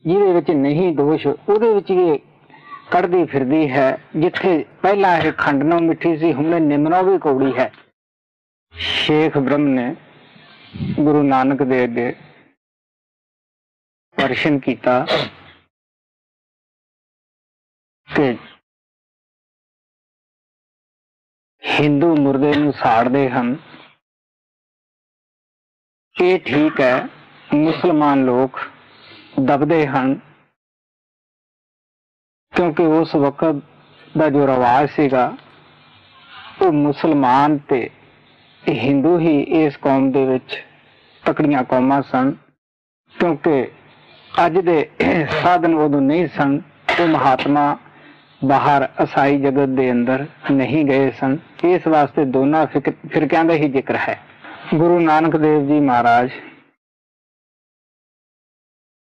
ਜਿਹਦੇ ਵਿੱਚ ਨਹੀਂ ਦੋਸ਼ ਉਹਦੇ ਵਿੱਚ ਇਹ ਕੱਢਦੀ ਫਿਰਦੀ ਹੈ। ਜਿੱਥੇ ਪਹਿਲਾਂ ਇਹ ਖੰਡਨੋਂ ਮਿੱਠੀ ਸੀ, ਹੁਣ ਨਿਮਨੋਂ ਵੀ ਕੌੜੀ ਹੈ। ਸ਼ੇਖ ਬ੍ਰਹਮ ਨੇ ਗੁਰੂ ਨਾਨਕ ਦੇ ਅੱਗੇ ਪ੍ਰਸ਼ਨ ਕੀਤਾ ਕਿ ਹਿੰਦੂ ਮੁਰਦੇ ਨੂੰ ਸਾੜਦੇ ਹਨ, ਇਹ ਠੀਕ ਹੈ, ਮੁਸਲਮਾਨ ਲੋਕ ਦਬਦੇ ਹਨ, ਕਿਉਂਕਿ ਉਸ ਵਕਤ ਦਾ ਜੋ ਰਿਵਾਜ ਸੀਗਾ ਉਹ ਮੁਸਲਮਾਨ ਤੇ ਹਿੰਦੂ ਹੀ ਇਸ ਕੌਮ ਦੇ ਵਿੱਚ ਤਕੜੀਆਂ ਕੌਮਾਂ ਸਨ, ਕਿਉਂਕਿ ਅੱਜ ਦੇ ਸਾਧਨ ਉਦੋਂ ਨਹੀਂ ਸਨ। ਉਹ ਮਹਾਤਮਾ ਬਾਹਰ ਈਸਾਈ ਜਗਤ ਦੇ ਅੰਦਰ ਨਹੀਂ ਗਏ ਸਨ। ਇਸ ਵਾਸਤੇ ਦੋਨਾਂ ਫਿਰਕਿਆਂ ਦਾ ਹੀ ਜ਼ਿਕਰ ਹੈ। ਗੁਰੂ ਨਾਨਕ ਦੇਵ ਜੀ ਮਹਾਰਾਜ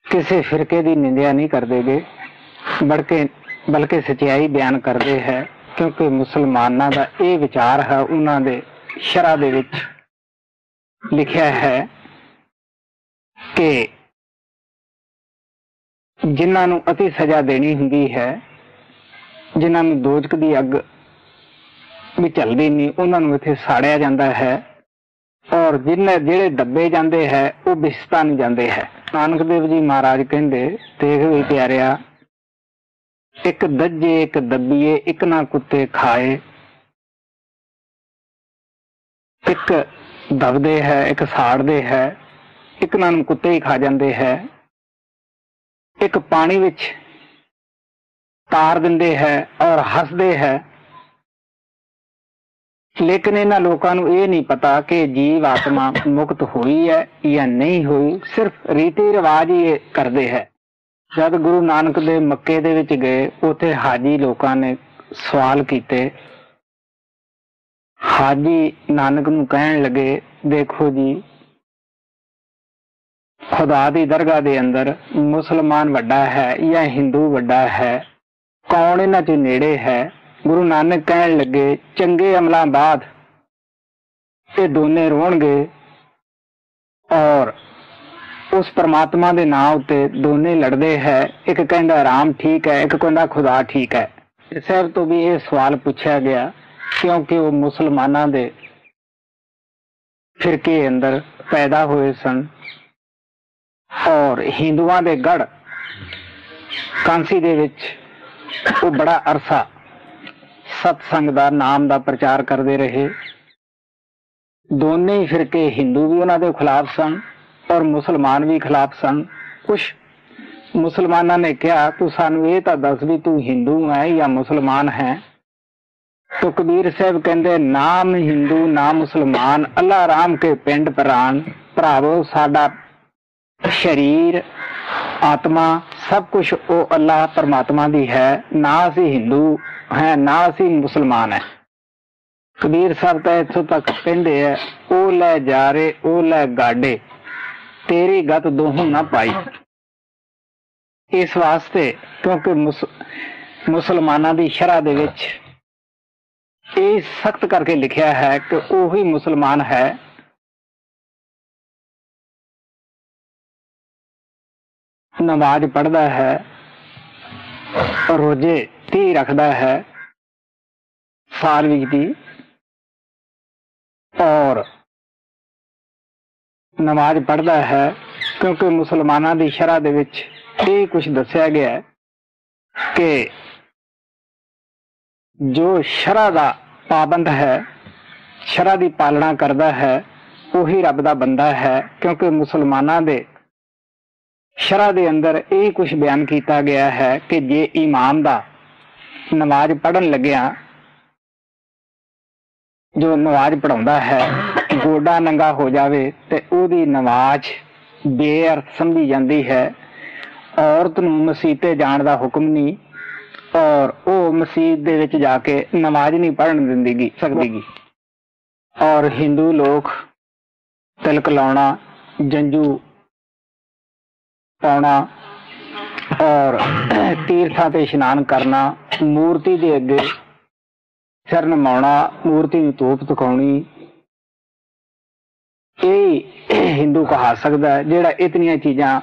ਕਿਸੇ ਫਿਰਕੇ ਦੀ ਨਿੰਦਿਆ ਨਹੀਂ ਕਰਦੇ ਗੇ, ਬਲਕਿ ਸਚਾਈ ਬਿਆਨ ਕਰਦੇ ਹੈ, ਕਿਉਂਕਿ ਮੁਸਲਮਾਨਾਂ ਦਾ ਇਹ ਵਿਚਾਰ ਹੈ, ਉਹਨਾਂ ਦੇ ਸ਼ਰਅ ਦੇ ਵਿੱਚ ਲਿਖਿਆ ਹੈ ਕਿ ਜਿਨ੍ਹਾਂ ਨੂੰ ਅਤੀ ਸਜ਼ਾ ਦੇਣੀ ਹੁੰਦੀ ਹੈ, ਜਿਨ੍ਹਾਂ ਨੂੰ ਦੋਜ਼ਖ ਦੀ ਅੱਗ ਵੀ ਝੱਲਦੀ ਨਹੀਂ, ਉਹਨਾਂ ਨੂੰ ਇੱਥੇ ਸਾੜਿਆ ਜਾਂਦਾ ਹੈ, ਔਰ ਜਿਹੜੇ ਦੱਬੇ ਜਾਂਦੇ ਹੈ ਉਹ ਬਿਸਤਾਨ ਜਾਂਦੇ ਹੈ। ਨਾਨਕ ਦੇਵ ਜੀ ਮਹਾਰਾਜ ਕਹਿੰਦੇ, ਦੇਖ ਵੀ ਪਿਆਰਿਆ, ਇੱਕ ਦੱਜੇ ਇੱਕ ਦੱਬੀਏ, ਇੱਕ ਨਾ ਕੁੱਤੇ ਖਾਏ। ਇੱਕ ਦਬਦੇ ਹੈ, ਇੱਕ ਸਾੜਦੇ ਹੈ, ਇੱਕ ਨਾ ਨੂੰ ਕੁੱਤੇ ਹੀ ਖਾ ਜਾਂਦੇ ਹੈ। ਇੱਕ ਪਾਣੀ ਵਿੱਚ ਤਾਰ ਦਿੰਦੇ ਹੈ ਔਰ ਹੱਸਦੇ ਹੈ, ਲੇਕਿਨ ਇਹਨਾਂ ਲੋਕਾਂ ਨੂੰ ਇਹ ਨਹੀਂ ਪਤਾ ਕਿ ਜੀਵ ਆਤਮਾ ਮੁਕਤ ਹੋਈ ਹੈ ਜਾਂ ਨਹੀਂ ਹੋਈ, ਸਿਰਫ ਰੀਤੀ ਰਿਵਾਜ ਹੀ ਇਹ ਕਰਦੇ ਹੈ। ਜਦ ਗੁਰੂ ਨਾਨਕ ਦੇਵ ਮੱਕੇ ਦੇ ਵਿੱਚ ਗਏ, ਉੱਥੇ ਹਾਜੀ ਲੋਕਾਂ ਨੇ ਸਵਾਲ ਕੀਤੇ। ਹਾਜੀ ਨਾਨਕ ਨੂੰ ਕਹਿਣ ਲੱਗੇ, ਦੇਖੋ ਜੀ, ਖੁਦਾ ਦੀ ਦਰਗਾਹ ਦੇ ਅੰਦਰ ਮੁਸਲਮਾਨ ਵੱਡਾ ਹੈ ਜਾਂ ਹਿੰਦੂ ਵੱਡਾ ਹੈ, ਕੌਣ ਇਹਨਾਂ ਚ ਨੇੜੇ ਹੈ? ਗੁਰੂ ਨਾਨਕ ਕਹਿਣ ਲੱਗੇ, ਚੰਗੇ ਅਮਲਾਂ ਬਾਅਦ ਇਹ ਦੋਨੇ ਰੋਣਗੇ ਔਰ ਉਸ ਪਰਮਾਤਮਾ ਦੇ ਨਾਂ ਉੱਤੇ ਦੋਨੇ ਲੜਦੇ ਹੈ। ਇੱਕ ਕਹਿੰਦਾ ਰਾਮ ਠੀਕ ਹੈ, ਇੱਕ ਕਹਿੰਦਾ ਖੁਦਾ ਠੀਕ ਹੈ। ਸਾਹਿਬ ਤੋਂ ਵੀ ਇਹ ਸਵਾਲ ਪੁੱਛਿਆ ਗਿਆ, ਕਿਉਂਕਿ ਉਹ ਮੁਸਲਮਾਨਾਂ ਦੇ ਫਿਰਕੇ ਅੰਦਰ ਪੈਦਾ ਹੋਏ ਸਨ ਔਰ ਹਿੰਦੂਆਂ ਦੇ ਗੜ ਕਾਂਸੀ ਦੇ ਵਿੱਚ ਉਹ ਬੜਾ ਅਰਸਾ ਸਤਸੰਗ ਦਾ ਨਾਮ ਦਾ ਪ੍ਰਚਾਰ ਕਰਦੇ ਰਹੇ। ਦੋਨੇ ਹੀ ਫਿਰਕੇ, ਹਿੰਦੂ ਵੀ ਉਹਨਾਂ ਦੇ ਖਿਲਾਫ ਸਨ ਔਰ ਮੁਸਲਮਾਨ ਵੀ ਖਿਲਾਫ ਸਨ। ਕੁਛ ਮੁਸਲਮਾਨਾਂ ਨੇ ਕਿਹਾ, ਤੂੰ ਸਾਨੂੰ ਇਹ ਤਾਂ ਦੱਸ ਵੀ ਤੂੰ ਹਿੰਦੂ ਹੈ ਜਾਂ ਮੁਸਲਮਾਨ ਹੈ? तो कबीर साहब कहते, नाम हिंदू ना मुसलमान, अल्लाह राम के पिंड प्राण, भरावो साडा शरीर आत्मा सब कुछ ओ अल्लाह परमात्मा दी है, ना असी हिंदू है ना असी मुसलमान है। कबीर साहब तो इथों तक कहते है, ओ लै जा रे ओ लै गाडे, तेरी गत दोहों ना पाई। इस वास्ते क्योंकि मुसलमाना दी शरह दे विच ਇਹ ਸਖਤ ਕਰਕੇ ਲਿਖਿਆ ਹੈ ਕਿ ਉਹੀ ਮੁਸਲਮਾਨ ਹੈ ਨਮਾਜ਼ ਪੜ੍ਹਦਾ ਹੈ, ਰੋਜ਼ੇ 30 ਰੱਖਦਾ ਹੈ ਸਾਲ ਵਿੱਚ ਦੀ, ਔਰ ਨਮਾਜ਼ ਪੜ੍ਹਦਾ ਹੈ ਕਿਉਂਕਿ ਮੁਸਲਮਾਨਾਂ ਦੀ ਸ਼ਰਅ ਦੇ ਵਿੱਚ ਇਹ ਕੁਝ ਦੱਸਿਆ ਗਿਆ ਹੈ ਕਿ जो शरअ दा पाबंद है, शरअ दी पालना करता है, वही रब दा बंदा है। क्योंकि मुसलमाना दे शरअ दे अंदर यही कुछ बयान किया गया है कि जे इमाम दा नमाज पढ़न लग्या, जो नमाज पढ़ाउंदा है, गोडा नंगा हो जावे ते ओदी नमाज बेअर्थ समझी जाती है। औरत नूं मसीते जाण दा हुक्म नहीं, ਔਰ ਉਹ ਮਸਜਿਦ ਦੇ ਵਿੱਚ ਜਾ ਕੇ ਨਮਾਜ਼ ਨਹੀਂ ਪੜ੍ਹਨ ਦਿੰਦੀ ਸਕਦੀ। ਔਰ ਹਿੰਦੂ ਲੋਕ ਤਿਲਕ ਲਾਉਣਾ, ਜੰਝੂ ਪਾਉਣਾ ਔਰ ਤੀਰਥਾਂ ਤੇ ਇਸ਼ਨਾਨ ਕਰਨਾ, ਮੂਰਤੀ ਦੇ ਅੱਗੇ ਸਿਰ ਨਮਾਉਣਾ, ਮੂਰਤੀ ਨੂੰ ਧੂਪ ਦਿਖਾਉਣੀ, ਇਹ ਹਿੰਦੂ ਕਹਾ ਸਕਦਾ ਹੈ ਜਿਹੜਾ ਇਤਨੀਆਂ ਚੀਜ਼ਾਂ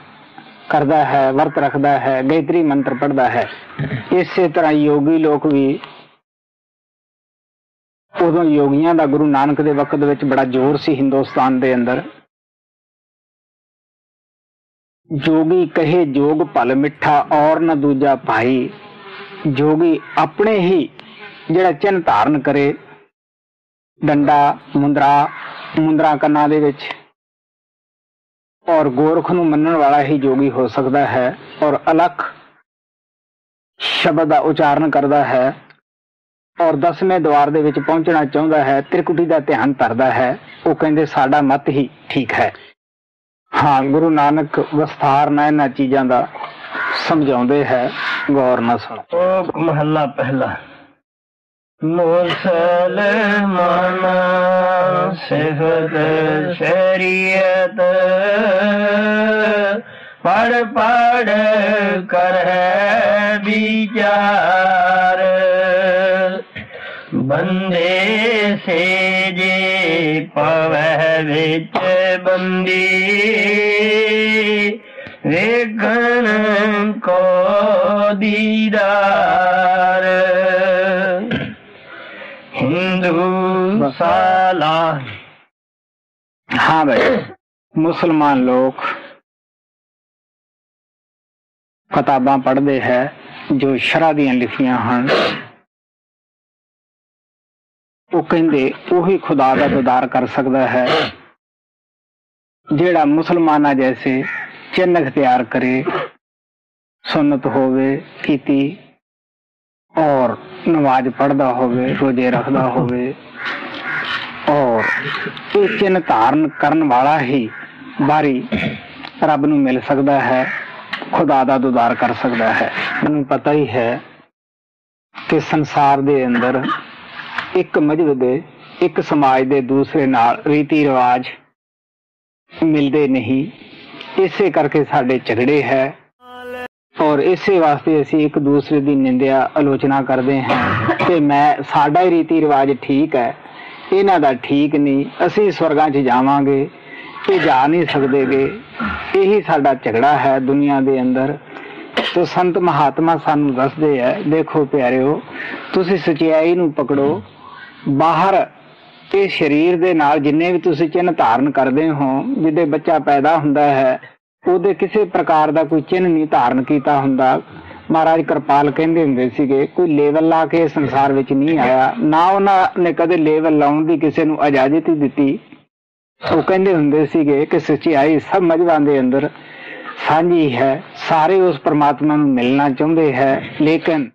ਕਰਦਾ ਹੈ, ਵਰਤ ਰੱਖਦਾ ਹੈ, ਗਾਇਤਰੀ ਮੰਤਰ ਪੜ੍ਹਦਾ ਹੈ। ਇਸੇ ਤਰ੍ਹਾਂ ਯੋਗੀ ਲੋਕ ਵੀ, ਉਦੋਂ ਯੋਗੀਆਂ ਦਾ ਗੁਰੂ ਨਾਨਕ ਦੇ ਵਕਤ ਵਿੱਚ ਬੜਾ ਜ਼ੋਰ ਸੀ ਹਿੰਦੁਸਤਾਨ ਦੇ ਅੰਦਰ। ਜੋਗੀ ਕਹੇ ਜੋਗ ਭਲ ਮਿੱਠਾ ਔਰ ਨਾ ਦੂਜਾ ਭਾਈ। ਜੋਗੀ ਆਪਣੇ ਹੀ ਜਿਹੜਾ ਚਿੰਨ੍ਹ ਧਾਰਨ ਕਰੇ, ਡੰਡਾ, ਮੁੰਦਰਾ ਕੰਨਾਂ ਦੇ ਵਿੱਚ, ਔਰ ਗੋਰਖ ਨੂੰ ਮੰਨਣ ਵਾਲਾ ਹੀ ਜੋਗੀ ਹੋ ਸਕਦਾ ਹੈ। ਔਰ ਅਲੱਖ ਸ਼ਬਦ ਦਾ ਉਚਾਰਨ ਕਰਦਾ ਹੈ ਔਰ 10ਵੇਂ ਦੁਆਰ ਦੇ ਵਿੱਚ ਪਹੁੰਚਣਾ ਚਾਹੁੰਦਾ ਹੈ, ਤ੍ਰਿਕੁਟੀ ਦਾ ਧਿਆਨ ਧਰਦਾ ਹੈ। ਉਹ ਕਹਿੰਦੇ ਸਾਡਾ ਮਤ ਹੀ ਠੀਕ ਹੈ। ਹਾਂ, ਗੁਰੂ ਨਾਨਕ ਵਿਸਥਾਰ ਨਾਲ ਇਹਨਾਂ ਚੀਜ਼ਾਂ ਦਾ ਸਮਝਾਉਂਦੇ ਹੈ, ਗੌਰ ਨਾਲ ਸੁਣੋ। ਮਹੱਲਾ ਪਹਿਲਾ। ਮੁਸਲਮਾਨਾ ਸਿਫਤ ਸ਼ਰੀਅਤ ਪੜ ਪੜ ਕਰ ਵਿਚਾਰ। ਬੰਦੇ ਸੇ ਜੇ ਪਵੈ ਵਿੱਚ ਬੰਦੀ ਵੇਖਣ ਕੋ ਦੀਦਾਰ। हिंदू साला। हाँ भाई, मुसलमान लोग किताबां पढ़ते हैं जो शरह दियां लिखियां हैं। वो कहते उही खुदा का दीदार कर सकता है जेड़ा मुसलमाना जैसे चिन्ह अख्तियार करे, सुन्नत होवे कीती और नमाज पढ़दा होवे, रोजे रखदा होवे और ये चिन्ह धारण करन वाला ही बारी रब नूं मिल सकता है, खुदा दा दीदार कर सकता है। मैनूं पता ही है कि संसार दे अंदर एक मजहब दे, एक समाज दे दूसरे नाल रीति रिवाज मिलते नहीं। इसे करके साडे झगड़े है और इसे वास्ते असी एक दूसरे की निंदिया आलोचना करते हैं कि मैं साडा ही रीति रिवाज ठीक है, इन्हां दा ठीक नहीं, असी स्वर्गां च जावांगे, ये जा नहीं सकते गे। यही साडा झगड़ा है दुनिया दे अंदर। तो संत महात्मा सानू दसदे है, देखो प्यारिओ, तुसी सच्चाई नूं पकड़ो। बाहर ये शरीर दे नाल जिन्ने भी तुसी चिन्ह धारण करदे हो, जिदे बच्चा पैदा हुंदा है ਉਹਦੇ ਕਿਸੇ ਪ੍ਰਕਾਰ ਦਾ ਕੋਈ ਚਿੰਨ੍ਹ ਨਹੀਂ ਧਾਰਨ ਕੀਤਾ ਹੁੰਦਾ। ਮਹਾਰਾਜ ਕਿਰਪਾਲ ਕਹਿੰਦੇ ਹੁੰਦੇ ਸੀਗੇ, ਕੋਈ ਲੇਵਲ ਲਾ ਕੇ ਸੰਸਾਰ ਵਿੱਚ ਨਹੀਂ ਆਇਆ, ਨਾ ਉਹਨਾਂ ਨੇ ਕਦੇ ਲੇਵਲ ਲਾਉਣ ਦੀ ਕਿਸੇ ਨੂੰ ਇਜਾਜ਼ਤ ਹੀ ਦਿੱਤੀ। ਉਹ ਕਹਿੰਦੇ ਹੁੰਦੇ ਸੀਗੇ ਕਿ ਸੱਚਾਈ ਸਭ ਮਜ਼ਹਬਾਂ ਦੇ ਅੰਦਰ ਸਾਂਝੀ ਹੈ, ਸਾਰੇ ਉਸ ਪਰਮਾਤਮਾ ਨੂੰ ਮਿਲਣਾ ਚਾਹੁੰਦੇ ਹੈ, ਲੇਕਿਨ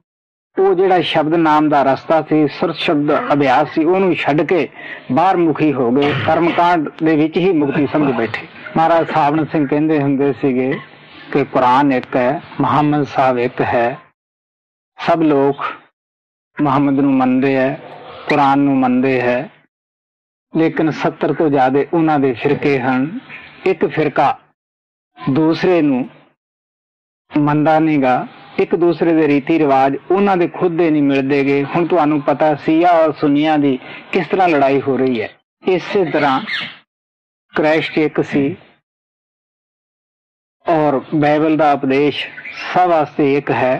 ਉਹ ਜਿਹੜਾ ਸ਼ਬਦ ਨਾਮ ਦਾ ਰਸਤਾ ਸੀ, ਸੁਰਤ ਸ਼ਬਦ ਅਭਿਆਸ ਸੀ, ਉਹਨੂੰ ਛੱਡ ਕੇ ਬਾਹਰ ਮੁਖੀ ਹੋ ਗਏ, ਕਰਮਕਾਂਡ ਦੇ ਵਿੱਚ ਹੀ ਮੁਕਤੀ ਸਮਝ ਬੈਠੇ। महाराज सावण सिंह कहते हुंदे सीगे कि कुरान एक है, मुहम्मद साहब एक है। सब लोग मुहम्मद नूं मनदे है, कुरान नूं मनदे है, लेकिन 70 तो ज्यादा उन्हां दे फिरके हन। एक फिरका दूसरे नूं मनदा नहींगा, एक दूसरे दे रीति रिवाज उन्हां दे खुद दे नहीं मिलदे गे। हुण तुहानूं पता सिया और सुनिया दी किस तरह लड़ाई हो रही है। इसे तरह क्राइस्ट एक सी और बाइबल का उपदेश सब वास्ते एक है,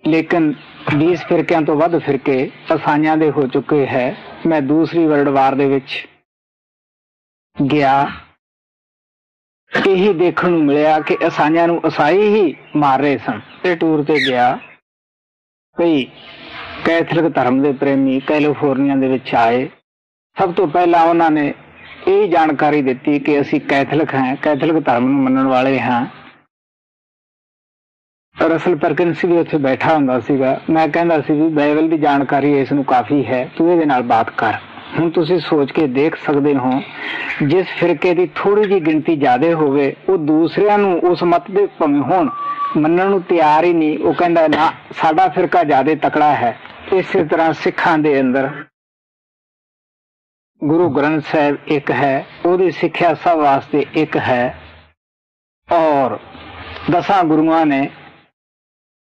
लेकिन 20 फिरकियां तो वध फिरके ईसाइयां दे हो चुके हैं। मैं दूसरी वर्ल्ड वार दे विच गया, यही देखने नूं मिलिया कि ईसाइयां नूं ईसाई ही मार रहे सन। ये टूर ते गया, कई कैथलिक धर्म के प्रेमी कैलिफोर्निया दे विच आए। सब तो पहला उन्होंने यही जानकारी दी कि असी कैथलिक हैं, कैथलिक धर्म नूं मनण वाले हैं। रसल परकिंस भी उत्थे बैठा हुंदा सीगा। मैं कहंदा सी भी बाइबल की जानकारी इस नूं काफी है, तू इहदे नाल बात कर। ਹੁਣ ਤੁਸੀਂ ਸੋਚ ਕੇ ਦੇਖ ਸਕਦੇ ਹੋ, ਜਿਸ ਫਿਰਕੇ ਦੀ ਥੋੜੀ ਜਿਹੀ ਗਿਣਤੀ ਜ਼ਿਆਦਾ ਹੋਵੇ ਉਹ ਦੂਸਰਿਆਂ ਨੂੰ ਉਸ ਮਤ ਦੇ ਭਾਵੇਂ ਹੋਣ ਮੰਨਣ ਨੂੰ ਤਿਆਰ ਹੀ ਨਹੀਂ। ਉਹ ਕਹਿੰਦਾ ਨਾ ਸਾਡਾ ਫਿਰਕਾ ਜ਼ਿਆਦਾ ਤਕੜਾ ਹੈ। ਇਸੇ ਤਰ੍ਹਾਂ ਸਿੱਖਾਂ ਦੇ ਅੰਦਰ ਗੁਰੂ ਗ੍ਰੰਥ ਸਾਹਿਬ ਇੱਕ ਹੈ, ਉਹਦੀ ਸਿੱਖਿਆ ਸਭ ਵਾਸਤੇ ਇੱਕ ਹੈ। ਔਰ 10 ਗੁਰੂਆਂ ਨੇ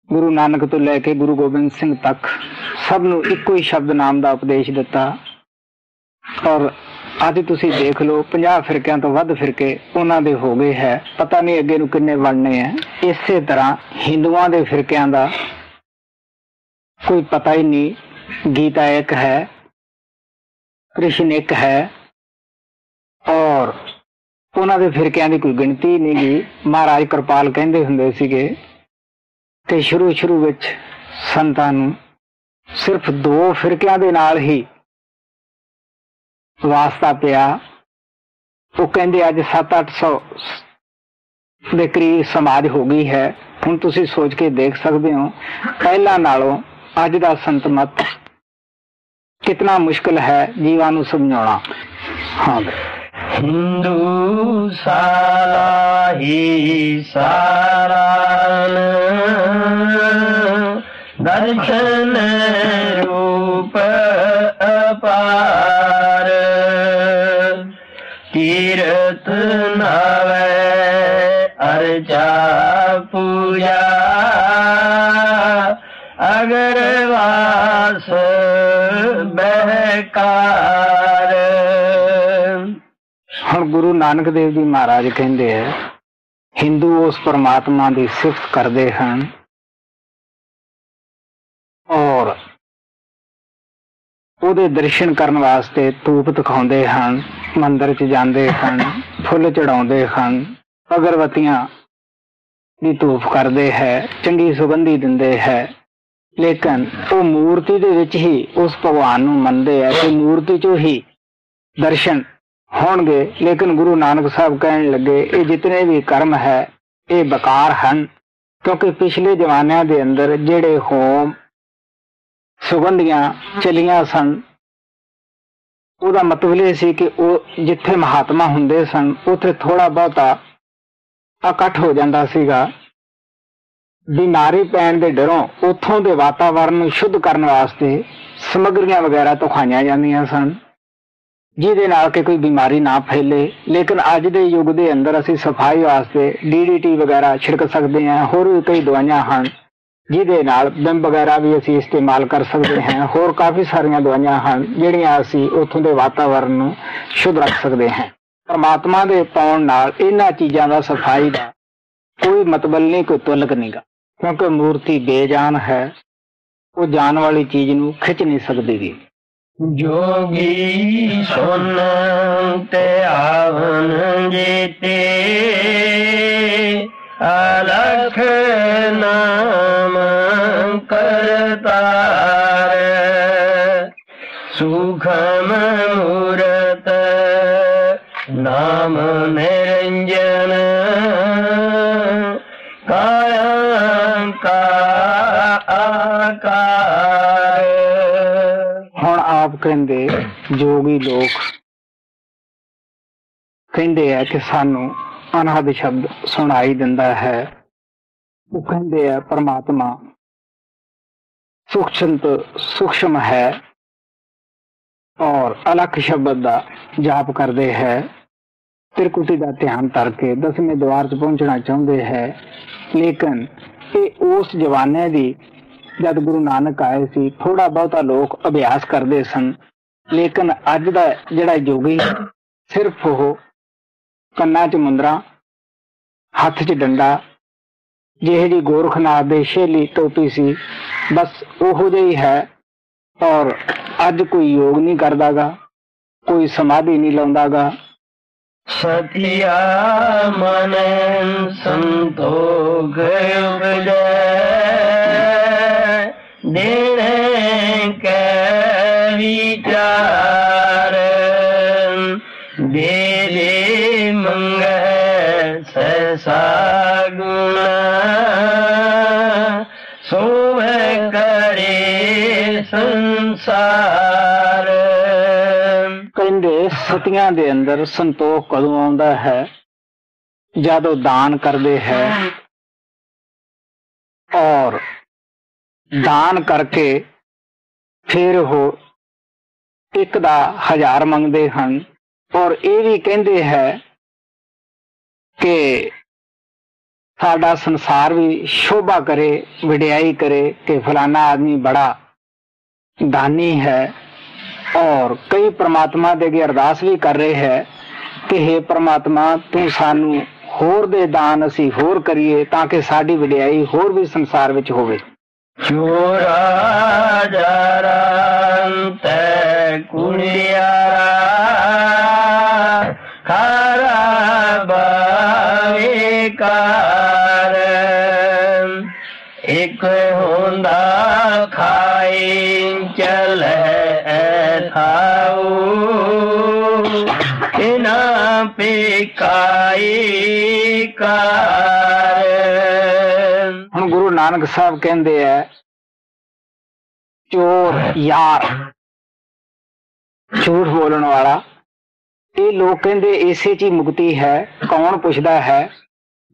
ਗੁਰੂ ਨਾਨਕ ਤੋਂ ਲੈ ਕੇ ਗੁਰੂ ਗੋਬਿੰਦ ਸਿੰਘ ਤੱਕ ਸਭ ਨੂੰ ਇੱਕੋ ਹੀ ਸ਼ਬਦ ਨਾਮ ਦਾ ਉਪਦੇਸ਼ ਦਿੱਤਾ। ਔਰ ਅੱਜ ਤੁਸੀਂ ਦੇਖ ਲਓ 50 ਫਿਰਕਿਆਂ ਤੋਂ ਵੱਧ ਫਿਰਕੇ ਉਹਨਾਂ ਦੇ ਹੋ ਗਏ ਹੈ, ਪਤਾ ਨਹੀਂ ਅੱਗੇ ਨੂੰ ਕਿੰਨੇ ਬਣਨੇ ਹੈ। ਇਸੇ ਤਰ੍ਹਾਂ ਹਿੰਦੂਆਂ ਦੇ ਫਿਰਕਿਆਂ ਦਾ ਕੋਈ ਪਤਾ ਹੀ ਨਹੀਂ। ਗੀਤਾ ਇੱਕ ਹੈ, ਕ੍ਰਿਸ਼ਨ ਇੱਕ ਹੈ, ਔਰ ਉਹਨਾਂ ਦੇ ਫਿਰਕਿਆਂ ਦੀ ਕੋਈ ਗਿਣਤੀ ਨਹੀਂ ਗੀ। ਮਹਾਰਾਜ ਕਿਰਪਾਲ ਕਹਿੰਦੇ ਹੁੰਦੇ ਸੀਗੇ ਕਿ ਸ਼ੁਰੂ ਵਿੱਚ ਸੰਤਾਂ ਨੂੰ ਸਿਰਫ 2 ਫਿਰਕਿਆਂ ਦੇ ਨਾਲ ਹੀ ਵਾਸਤਾ ਪਿਆ। ਉਹ ਕਹਿੰਦੇ ਅੱਜ 700-800 ਦੇ ਕਰੀਬ ਸਮਾਜ ਹੋ ਗਈ ਹੈ। ਹੁਣ ਤੁਸੀਂ ਸੋਚ ਕੇ ਦੇਖ ਸਕਦੇ ਹੋ ਪਹਿਲਾਂ ਨਾਲੋਂ ਅੱਜ ਦਾ ਸੰਤ ਮਤ ਕਿਤਨਾ ਮੁਸ਼ਕਿਲ ਹੈ ਜੀਵਾਂ ਨੂੰ ਸਮਝਾਉਣਾ। ਹਾਂ, ਹਿੰਦੂ ਸਾਲਾ ਹੀ ਸਾਰਾਨ ਦਰਸ਼ਨ ਰੂਪ ਅਪਾਰ ਕੀਰਤ ਨਾਵੇ ਅਰਚਾ ਪੂਜਾ ਅਗਰ ਵਾਸ ਬਹਿਕਾਰ। ਹੁਣ ਗੁਰੂ ਨਾਨਕ ਦੇਵ ਜੀ ਮਹਾਰਾਜ ਕਹਿੰਦੇ ਹੈ ਹਿੰਦੂ ਉਸ ਪਰਮਾਤਮਾ ਦੀ ਸਿਫਤ ਕਰਦੇ ਹਨ ਔਰ ਉਹਦੇ ਦਰਸ਼ਨ ਕਰਨ ਵਾਸਤੇ ਧੂਪ ਦਿਖਾਉਂਦੇ ਹਨ, ਮੰਦਿਰ 'ਚ ਜਾਂਦੇ ਹਨ, ਫੁੱਲ ਚੜਾਉਂਦੇ ਹਨ, ਅਗਰਬੱਤੀਆਂ ਦੀ ਧੂਪ ਕਰਦੇ ਹੈ, ਚੰਗੀ ਸੁਗੰਧੀ ਦਿੰਦੇ ਹੈ। ਲੇਕਿਨ ਉਹ ਮੂਰਤੀ ਦੇ ਵਿੱਚ ਹੀ ਉਸ ਭਗਵਾਨ ਨੂੰ ਮੰਨਦੇ ਹੈ ਕਿ ਮੂਰਤੀ 'ਚੋਂ ਹੀ ਦਰਸ਼ਨ ਹੋਣਗੇ। ਲੇਕਿਨ ਗੁਰੂ ਨਾਨਕ ਸਾਹਿਬ ਕਹਿਣ ਲੱਗੇ ਇਹ ਜਿਤਨੇ ਵੀ ਕਰਮ ਹੈ ਇਹ ਬੇਕਾਰ ਹਨ, ਕਿਉਂਕਿ ਪਿਛਲੇ ਜ਼ਮਾਨਿਆਂ ਦੇ ਅੰਦਰ ਜਿਹੜੇ ਹੋਮ ਸੁਗੰਧੀਆਂ ਚਲੀਆਂ ਸਨ ਉਹਦਾ ਮਤਲਬ ਇਹ ਸੀ ਕਿ ਉਹ ਜਿੱਥੇ ਮਹਾਤਮਾ ਹੁੰਦੇ ਸਨ ਉੱਥੇ ਥੋੜਾ ਬਹੁਤਾ ਇਕੱਠ ਹੋ ਜਾਂਦਾ ਸੀਗਾ। ਬਿਮਾਰੀ ਪੈਣ ਦੇ ਡਰੋਂ ਉੱਥੋਂ ਦੇ ਵਾਤਾਵਰਨ ਨੂੰ ਸ਼ੁੱਧ ਕਰਨ ਵਾਸਤੇ ਸਮੱਗਰੀਆਂ ਵਗੈਰਾ ਤੋਂ ਖਾਈਆਂ ਜਾਂਦੀਆਂ ਸਨ ਜਿਹਦੇ ਨਾਲ ਕਿ ਕੋਈ ਬਿਮਾਰੀ ਨਾ ਫੈਲੇ। ਲੇਕਿਨ ਅੱਜ ਦੇ ਯੁੱਗ ਦੇ ਅੰਦਰ ਅਸੀਂ ਸਫਾਈ ਵਾਸਤੇ DDT ਵਗੈਰਾ ਛਿੜਕ ਸਕਦੇ ਹਾਂ। ਹੋਰ ਵੀ ਕਈ ਦਵਾਈਆਂ ਹਨ ਜਿਹਦੇ ਨਾਲ ਬਿੰਬ ਵਗੈਰਾ ਵੀ ਅਸੀਂ ਇਸਤੇਮਾਲ ਕਰ ਸਕਦੇ ਹਾਂ। ਹੋਰ ਕਾਫੀ ਸਾਰੀਆਂ ਦਵਾਈਆਂ ਹਨ ਜਿਹੜੀਆਂ ਅਸੀਂ ਉੱਥੋਂ ਦੇ ਵਾਤਾਵਰਨ ਨੂੰ ਸ਼ੁੱਧ ਰੱਖ ਸਕਦੇ ਹਾਂ। ਪਰਮਾਤਮਾ ਦੇ ਪਾਉਣ ਨਾਲ ਇਹਨਾਂ ਚੀਜ਼ਾਂ ਦਾ ਸਫਾਈ ਦਾ ਕੋਈ ਮਤਲਬ ਨਹੀਂ, ਕੋਈ ਤੁਲਕ ਨਹੀਂਗਾ, ਕਿਉਂਕਿ ਮੂਰਤੀ ਬੇਜਾਨ ਹੈ, ਉਹ ਜਾਨ ਵਾਲੀ ਚੀਜ਼ ਨੂੰ ਖਿੱਚ ਨਹੀਂ ਸਕਦੀ। ਜੋਗੀ ਸੁਨ ਤੇ ਆਵਨ ਜੀਤੇ ਅਲਖ ਨਾਮ ਕਰਤਾਰ ਸੁਖਮ ਮੂਰਤ ਨਾਮ ਨਿਰੰਜਨ ਕਾਇਆ ਕਾ ਆਕਾਰ। ਹੁਣ ਆਪ ਕਹਿੰਦੇ ਜੋਗੀ ਲੋਕ ਕਹਿੰਦੇ ਹੈ ਕਿ ਸਾਨੂੰ ਅਨਹਦ ਸ਼ਬਦ ਸੁਣਾਈ ਦਿੰਦਾ ਹੈ। ਉਹ ਕਹਿੰਦੇ ਹੈ ਪਰਮਾਤਮਾ ਸੂਖਸ਼ਮ ਹੈ ਔਰ ਅਲੱਖ ਸ਼ਬਦ ਦਾ ਜਾਪ ਕਰਦੇ ਹੈ। ਤ੍ਰਿਕੁਟੀ ਦਾ ਧਿਆਨ ਕਰਕੇ 10ਵੇਂ ਦੁਆਰ 'ਚ ਪਹੁੰਚਣਾ ਚਾਹੁੰਦੇ ਹੈ। ਲੇਕਿਨ ਇਹ ਉਸ ਜਵਾਨੇ ਦੀ ਜਦ ਗੁਰੂ ਨਾਨਕ ਆਏ ਸੀ ਥੋੜਾ ਬਹੁਤਾ ਲੋਕ ਅਭਿਆਸ ਕਰਦੇ ਸਨ। ਲੇਕਿਨ ਅੱਜ ਦਾ ਜਿਹੜਾ ਯੋਗੀ ਸਿਰਫ ਉਹ ਕੰਨਾਂ 'ਚ ਮੁੰਦਰਾ, ਹੱਥ 'ਚ ਡੰਡਾ, ਜਿਹੇ ਜੀ ਗੋਰਖਨਾਥ ਦੇ ਸ਼ੈਲੀ ਟੋਪੀ ਸੀ, ਬਸ ਉਹੋ ਜਿਹੀ ਹੈ। ਔਰ ਅੱਜ ਕੋਈ ਯੋਗ ਨਹੀਂ ਕਰਦਾਗਾ, ਕੋਈ ਸਮਾਧੀ ਨਹੀਂ ਲਾਉਂਦਾਗਾ। ਸਤਿਆ ਮਨ ਸੰਤੋਖ ਉਪਜੈ ਦੇਣੇ ਕੈ ਵਿਚਾਰ ਦੇ ਦੇ ਮੰਗੈ ਸੈਸਾ ਗੁਣ ਸੋਵੇ ਕਰੇ ਸੰਸਾਰ। ਸਤੀਆਂ ਦੇ ਅੰਦਰ ਸੰਤੋਖ ਕਦੋਂ ਆਉਂਦਾ ਹੈ? ਜਦੋਂ ਦਾਨ ਕਰਦੇ ਹੈ ਔਰ ਦਾਨ ਕਰਕੇ ਫਿਰ ਉਹ ਇੱਕ ਦਾ 1000 ਮੰਗਦੇ ਹਨ ਔਰ ਇਹ ਵੀ ਕਹਿੰਦੇ ਹੈ ਕਿ ਸਾਡਾ ਸੰਸਾਰ ਵੀ ਸ਼ੋਭਾ ਕਰੇ, ਵਡਿਆਈ ਕਰੇ ਕਿ ਫਲਾਨਾ ਆਦਮੀ ਬੜਾ ਦਾਨੀ ਹੈ। ਔਰ ਕਈ ਪ੍ਰਮਾਤਮਾ ਦੇ ਅੱਗੇ ਅਰਦਾਸ ਵੀ ਕਰ ਰਹੇ ਹੈ ਕਿ ਹੇ ਪ੍ਰਮਾਤਮਾ ਤੂੰ ਸਾਨੂੰ ਹੋਰ ਦੇ ਦਾਨ, ਅਸੀਂ ਹੋਰ ਕਰੀਏ ਤਾਂ ਕਿ ਸਾਡੀ ਵਡਿਆਈ ਹੋਰ ਵੀ ਸੰਸਾਰ ਵਿੱਚ ਹੋਵੇ। ਚੋਰਾ ਜਾਰਾਂ ਤੈ ਕੁੜਿਆਰਾ ਖਾਰਾ ਬਾਵੇ ਕਾਰ ਇੱਕ ਹੁੰਦਾ ਖਾਈ ਚਲੇ ਥਾਉ ਇਨਾ ਪਿਕਾਈ ਕਾਰ। ਹੁਣ ਗੁਰੂ ਨਾਨਕ ਸਾਹਿਬ ਕਹਿੰਦੇ ਹੈ ਚੋਰ ਯਾਰ, ਝੂਠ ਬੋਲਣ ਵਾਲਾ, ਇਹ ਲੋਕ ਕਹਿੰਦੇ ਇਸੇ ਚ ਹੀ ਮੁਕਤੀ ਹੈ। ਕੌਣ ਪੁੱਛਦਾ ਹੈ?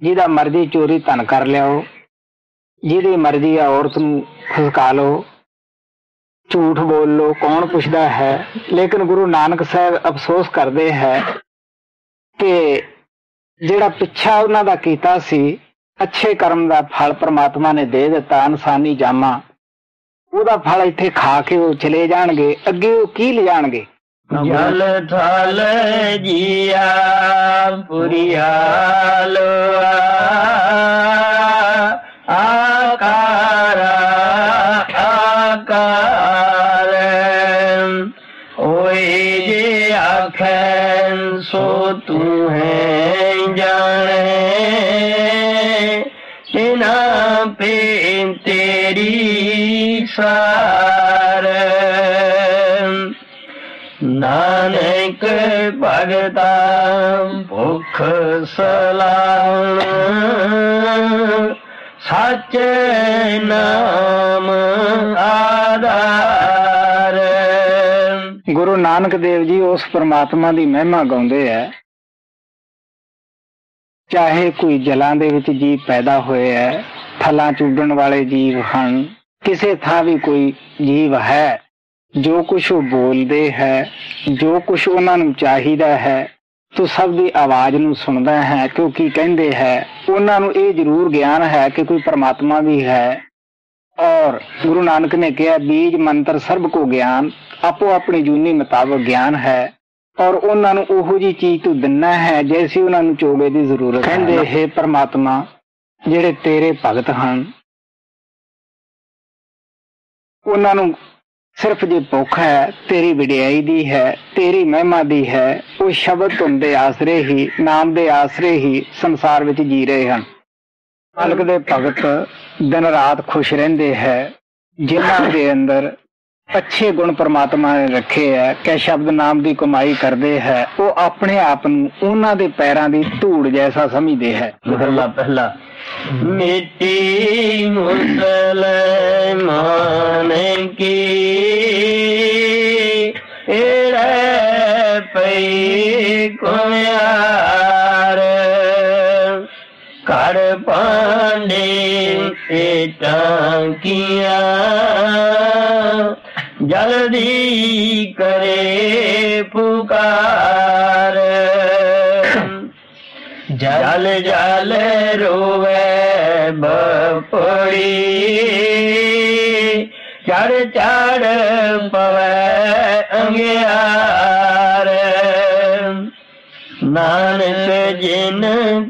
ਜਿਹਦਾ ਮਰਜ਼ੀ ਚੋਰੀ ਧਨ ਕਰ ਲਿਆਓ, ਜਿਹਦੀ ਮਰਜ਼ੀ ਆ ਔਰਤ ਨੂੰ ਖਸਕਾ ਲਓ, ਝੂਠ ਬੋਲ ਲਓ, ਕੌਣ ਪੁੱਛਦਾ ਹੈ? ਲੇਕਿਨ ਗੁਰੂ ਨਾਨਕ ਸਾਹਿਬ ਅਫਸੋਸ ਕਰਦੇ ਹੈ ਕਿ ਜਿਹੜਾ ਪਿੱਛਾ ਉਹਨਾਂ ਦਾ ਕੀਤਾ ਸੀ, ਅੱਛੇ ਕਰਮ ਦਾ ਫਲ ਪ੍ਰਮਾਤਮਾ ਨੇ ਦੇ ਦਿੱਤਾ, ਇਨਸਾਨੀ ਜਾਮਾ, ਉਹਦਾ ਫਲ ਇੱਥੇ ਖਾ ਕੇ ਉਹ ਚਲੇ ਜਾਣਗੇ, ਅੱਗੇ ਉਹ ਕੀ ਲਿਜਾਣਗੇ? ਜਲ ਥਲ ਜੀਆ ਪੁਰੀਆ ਲੋਆ ਆਕਾਰਾ ਆਕਾਰ ਓਏ ਜੇ ਆਖੈਂ ਸੋ ਤੂੰ ਹੈ ਜਾਣੇ ਤਿਨਾ ਪੇ ਤੇਰੀ ਸਾਰ। ਨਾਨਕ ਭਗਤਾ ਭੁਖ ਸਲਾਹਣ ਸੱਚ ਨਾਮ ਆਧਾਰ। ਗੁਰੂ ਨਾਨਕ ਦੇਵ ਜੀ ਉਸ ਪ੍ਰਮਾਤਮਾ ਦੀ ਮਹਿਮਾ ਗਾਉਂਦੇ ਹੈ। ਚਾਹੇ ਕੋਈ ਜਲਾਂ ਦੇ ਵਿੱਚ ਜੀਵ ਪੈਦਾ ਹੋਏ ਹੈ, ਥਲਾਂ ਚ ਉੱਡਣ ਵਾਲੇ ਜੀਵ ਹਨ, ਕਿਸੇ ਥਾਂ ਵੀ ਕੋਈ ਜੀਵ ਹੈ, ਜੋ ਕੁਛ ਉਹ ਬੋਲਦੇ ਹੈ, ਜੋ ਕੁਛ ਉਹਨਾਂ ਨੂੰ ਚਾਹੀਦਾ ਹੈ, ਤੂੰ ਸਭ ਦੀ ਆਵਾਜ਼ ਨੂੰ ਸੁਣਦਾ ਹੈ, ਕਿਉਂਕਿ ਕਹਿੰਦੇ ਹੈ ਉਹਨਾਂ ਨੂੰ ਇਹ ਜ਼ਰੂਰ ਗਿਆਨ ਹੈ ਕਿ ਕੋਈ ਪਰਮਾਤਮਾ ਵੀ ਹੈ। ਔਰ ਗੁਰੂ ਨਾਨਕ ਨੇ ਕਿਹਾ ਬੀਜ ਮੰਤਰ ਸਰਬ ਕੋ ਗਿਆਨ, ਆਪੋ ਆਪਣੀ ਜੂਨੀ ਮੁਤਾਬਕ ਗਿਆਨ ਹੈ ਔਰ ਉਹਨਾਂ ਨੂੰ ਉਹੋ ਜਿਹੀ ਚੀਜ਼ ਤੂੰ ਦਿੰਨਾ ਹੈ ਜੈਸੀ ਉਹਨਾਂ ਨੂੰ ਚੋਗੇ ਦੀ ਜ਼ਰੂਰਤ। ਕਹਿੰਦੇ ਹੈ ਪਰਮਾਤਮਾ ਜਿਹੜੇ ਤੇਰੇ ਭਗਤ ਹਨ ਉਹਨਾਂ ਨੂੰ ਸਿਰਫ ਜੇ ਭੁੱਖ ਹੈ ਤੇਰੀ ਵਡਿਆਈ ਦੀ ਹੈ, ਤੇਰੀ ਮਹਿਮਾ ਦੀ ਹੈ, ਉਹ ਸ਼ਬਦ ਧੁਨ ਦੇ ਆਸਰੇ ਹੀ, ਨਾਮ ਦੇ ਆਸਰੇ ਹੀ ਸੰਸਾਰ ਵਿੱਚ ਜੀ ਰਹੇ ਹਨ। ਮਾਲਕ ਦੇ ਭਗਤ ਦਿਨ ਰਾਤ ਖੁਸ਼ ਰਹਿੰਦੇ ਹੈ, ਜਿਨ੍ਹਾਂ ਦੇ ਅੰਦਰ ਅੱਛੇ ਗੁਣ ਪ੍ਰਮਾਤਮਾ ਨੇ ਰੱਖੇ ਹੈ ਕਿ ਸ਼ਬਦ ਨਾਮ ਦੀ ਕਮਾਈ ਕਰਦੇ ਹੈ, ਉਹ ਆਪਣੇ ਆਪ ਨੂੰ ਉਹਨਾਂ ਦੇ ਪੈਰਾਂ ਦੀ ਧੂੜ ਜੈਸਾ ਸਮਝਦੇ ਹੈ। ਪਹਿਲਾ ਮਿੱਟੀ ਮੁਸਲਮਾਨ ਕੀ ਏੜੇ ਪਈ ਕੁਮਿਆਰ ਕਰ ਪਾਂਡੇ ਟਾਂਕੀਆਂ ਜਲਦੀ ਕਰੇ ਪੁਕਾਰ ਜਲ ਜਲ ਰੋਵੇ ਬਪੜੀ ਚੜ ਚੜ ਪਵੇ ਅੰਗਿਆਰ ਨਾਨਕ ਜਿਨ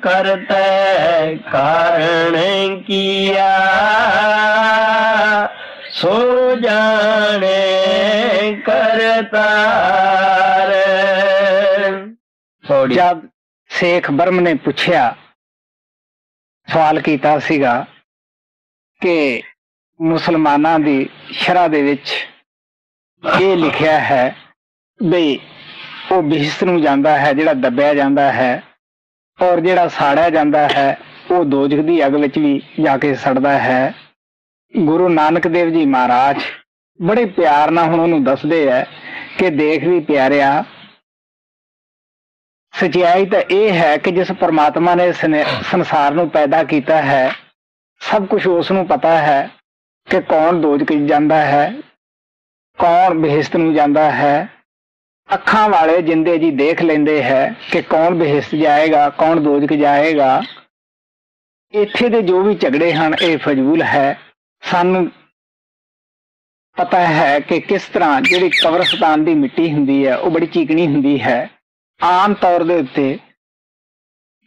ਕਰਤੈ ਕਾਰਣ ਕੀਆ ਸੋ ਜਾਣੇ ਕਰਤਾਰ। ਜਦ ਸ਼ੇਖ ਬਰਮ ਨੇ ਪੁੱਛਿਆ, ਸਵਾਲ ਕੀਤਾ ਸੀਗਾ ਕਿ ਮੁਸਲਮਾਨਾਂ ਦੀ ਸ਼ਰ੍ਹਾ ਦੇ ਵਿੱਚ ਇਹ ਲਿਖਿਆ ਹੈ ਬਈ ਉਹ ਬਿਹਸ਼ਤ ਨੂੰ ਜਾਂਦਾ ਹੈ, ਜਿਹੜਾ ਦੱਬਿਆ ਜਾਂਦਾ ਹੈ, ਔਰ ਜਿਹੜਾ ਸਾੜਿਆ ਜਾਂਦਾ ਹੈ ਉਹ ਦੋਜ਼ਖ ਦੀ ਅੱਗ ਵਿੱਚ ਵੀ ਜਾ ਕੇ ਸੜਦਾ ਹੈ। ਗੁਰੂ ਨਾਨਕ ਦੇਵ ਜੀ ਮਹਾਰਾਜ ਬੜੇ ਪਿਆਰ ਨਾਲ ਹੁਣ ਉਹਨੂੰ ਦੱਸਦੇ ਹੈ ਕਿ ਦੇਖ ਵੀ ਪਿਆਰਿਆ, ਸਚਾਈ ਤਾਂ ਇਹ ਹੈ ਕਿ ਜਿਸ ਪਰਮਾਤਮਾ ਨੇ ਸੰਸਾਰ ਨੂੰ ਪੈਦਾ ਕੀਤਾ ਹੈ, ਸਭ ਕੁਝ ਉਸ ਨੂੰ ਪਤਾ ਹੈ ਕਿ ਕੌਣ ਦੋਜ਼ਖ ਜਾਂਦਾ ਹੈ, ਕੌਣ ਬਹਿਸ਼ਤ ਨੂੰ ਜਾਂਦਾ ਹੈ। ਅੱਖਾਂ ਵਾਲੇ ਜਿੰਦੇ ਜੀ ਦੇਖ ਲੈਂਦੇ ਹੈ ਕਿ ਕੌਣ ਬਹਿਸ਼ਤ ਜਾਏਗਾ, ਕੌਣ ਦੋਜ਼ਖ ਜਾਏਗਾ। ਇੱਥੇ ਦੇ ਜੋ ਵੀ ਝਗੜੇ ਹਨ ਇਹ ਫਜ਼ੂਲ ਹੈ। ਸਾਨੂੰ ਪਤਾ ਹੈ ਕਿ ਕਿਸ ਤਰ੍ਹਾਂ ਜਿਹੜੀ ਕਬਰਸਤਾਨ ਦੀ ਮਿੱਟੀ ਹੁੰਦੀ ਹੈ ਉਹ ਬੜੀ ਚੀਕਣੀ ਹੁੰਦੀ ਹੈ। ਆਮ ਤੌਰ ਦੇ ਉੱਤੇ